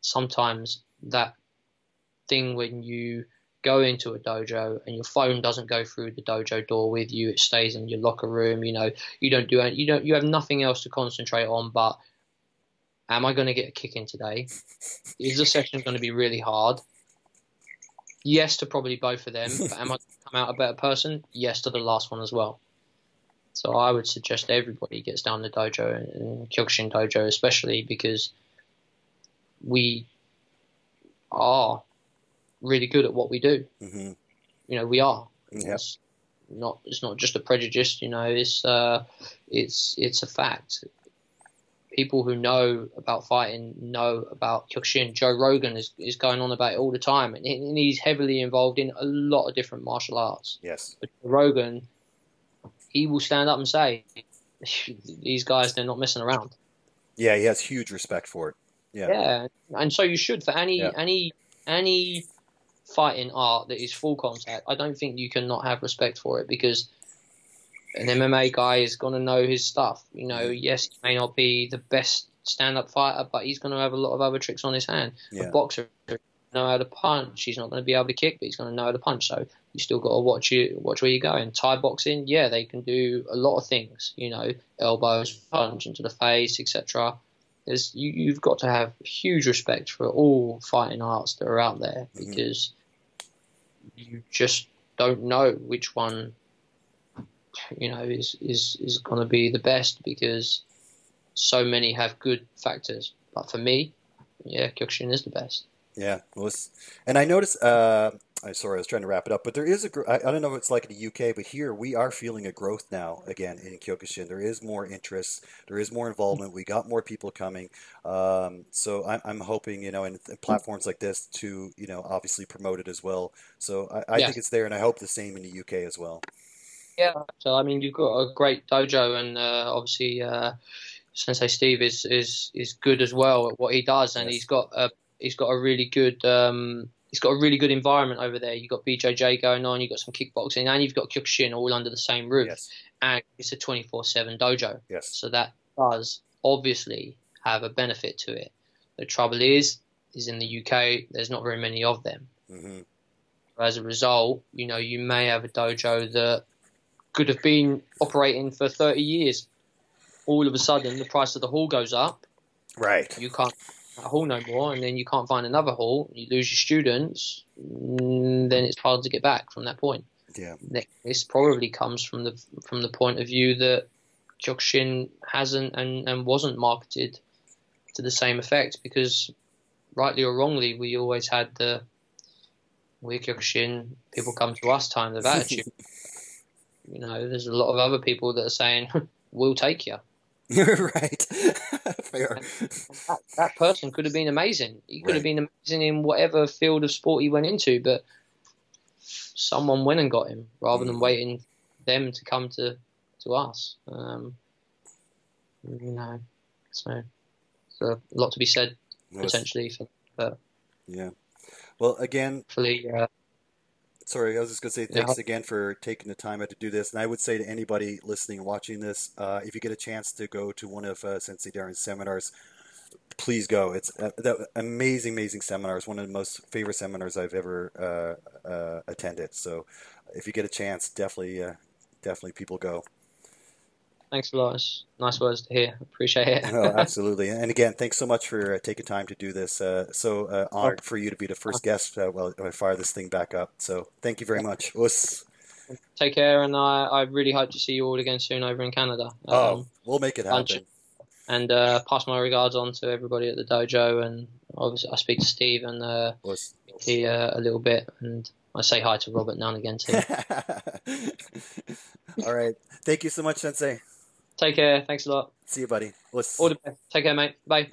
sometimes that thing when you go into a dojo and your phone doesn't go through the dojo door with you, it stays in your locker room. You have nothing else to concentrate on but, am I going to get a kick in today? Is the session going to be really hard? Yes to probably both of them, but am I going to come out a better person? Yes to the last one as well. So I would suggest everybody gets down the dojo, and Kyokushin dojo especially, because we are really good at what we do. Mm-hmm. We are. Yep. It's not just a prejudice. It's a fact. People who know about fighting know about Kyokushin. Joe Rogan is going on about it all the time, and he's heavily involved in a lot of different martial arts. Yes. But Joe Rogan, he will stand up and say, these guys, they're not messing around. Yeah, he has huge respect for it. Yeah, and so you should for any fighting art that is full contact. I don't think you can not have respect for it, because an MMA guy is going to know his stuff. Yes, he may not be the best stand-up fighter, but he's going to have a lot of other tricks on his hand. Yeah. A boxer know how to punch. He's not going to be able to kick, but he's going to know how to punch. So you still got to watch where you're going. Thai boxing, yeah, they can do a lot of things. Elbows, punch into the face, etc. You've got to have huge respect for all fighting arts that are out there, because you just don't know which one is going to be the best, because so many have good factors. But for me, yeah, Kyokushin is the best. Yeah, and I noticed. Sorry, I was trying to wrap it up, but there is I don't know what it's like in the UK, but here we are feeling a growth now again in Kyokushin. There is more interest, there is more involvement. We got more people coming, so I'm hoping and platforms like this to obviously promote it as well. So I think it's there, and I hope the same in the UK as well. Yeah. So I mean, you've got a great dojo, and obviously Sensei Steve is good as well at what he does, and Yes. he's got a really good environment over there. You've got BJJ going on, you've got some kickboxing, and you've got Kyokushin all under the same roof. Yes. And it's a 24/7 dojo. Yes. So that does obviously have a benefit to it. The trouble is in the UK, there's not very many of them. Mm-hmm. As a result, you may have a dojo that could have been operating for 30 years. All of a sudden, the price of the hall goes up. Right. You can't find a hall no more, and then you can't find another hall. You lose your students. Then it's hard to get back from that point. Yeah. This probably comes from the point of view that Kyokushin hasn't and wasn't marketed to the same effect, because rightly or wrongly, we always had we're Kyokushin, people come to us kind of attitude. There's a lot of other people that are saying, we'll take you. Right. Fair. That person could have been amazing. He could have been amazing in whatever field of sport he went into, but someone went and got him rather than waiting them to come to us. So there's a lot to be said potentially for that. Yeah. Well, again, hopefully, sorry, I was just going to say thanks again for taking the time out to do this. And I would say to anybody listening, watching this, if you get a chance to go to one of Sensei Darren's seminars, please go. It's amazing, amazing seminars. One of the most favorite seminars I've ever attended. So if you get a chance, definitely people go. Thanks a lot. It's nice words to hear. Appreciate it. Oh, absolutely. And again, thanks so much for taking time to do this. So honored for you to be the first guest while I fire this thing back up. So thank you very much. Take care, and I really hope to see you all again soon over in Canada. We'll make it happen. And pass my regards on to everybody at the dojo, and obviously I speak to Steve and he a little bit, and I say hi to Robert now and again too. All right. Thank you so much, Sensei. Take care. Thanks a lot. See you, buddy. All the best. Take care, mate. Bye.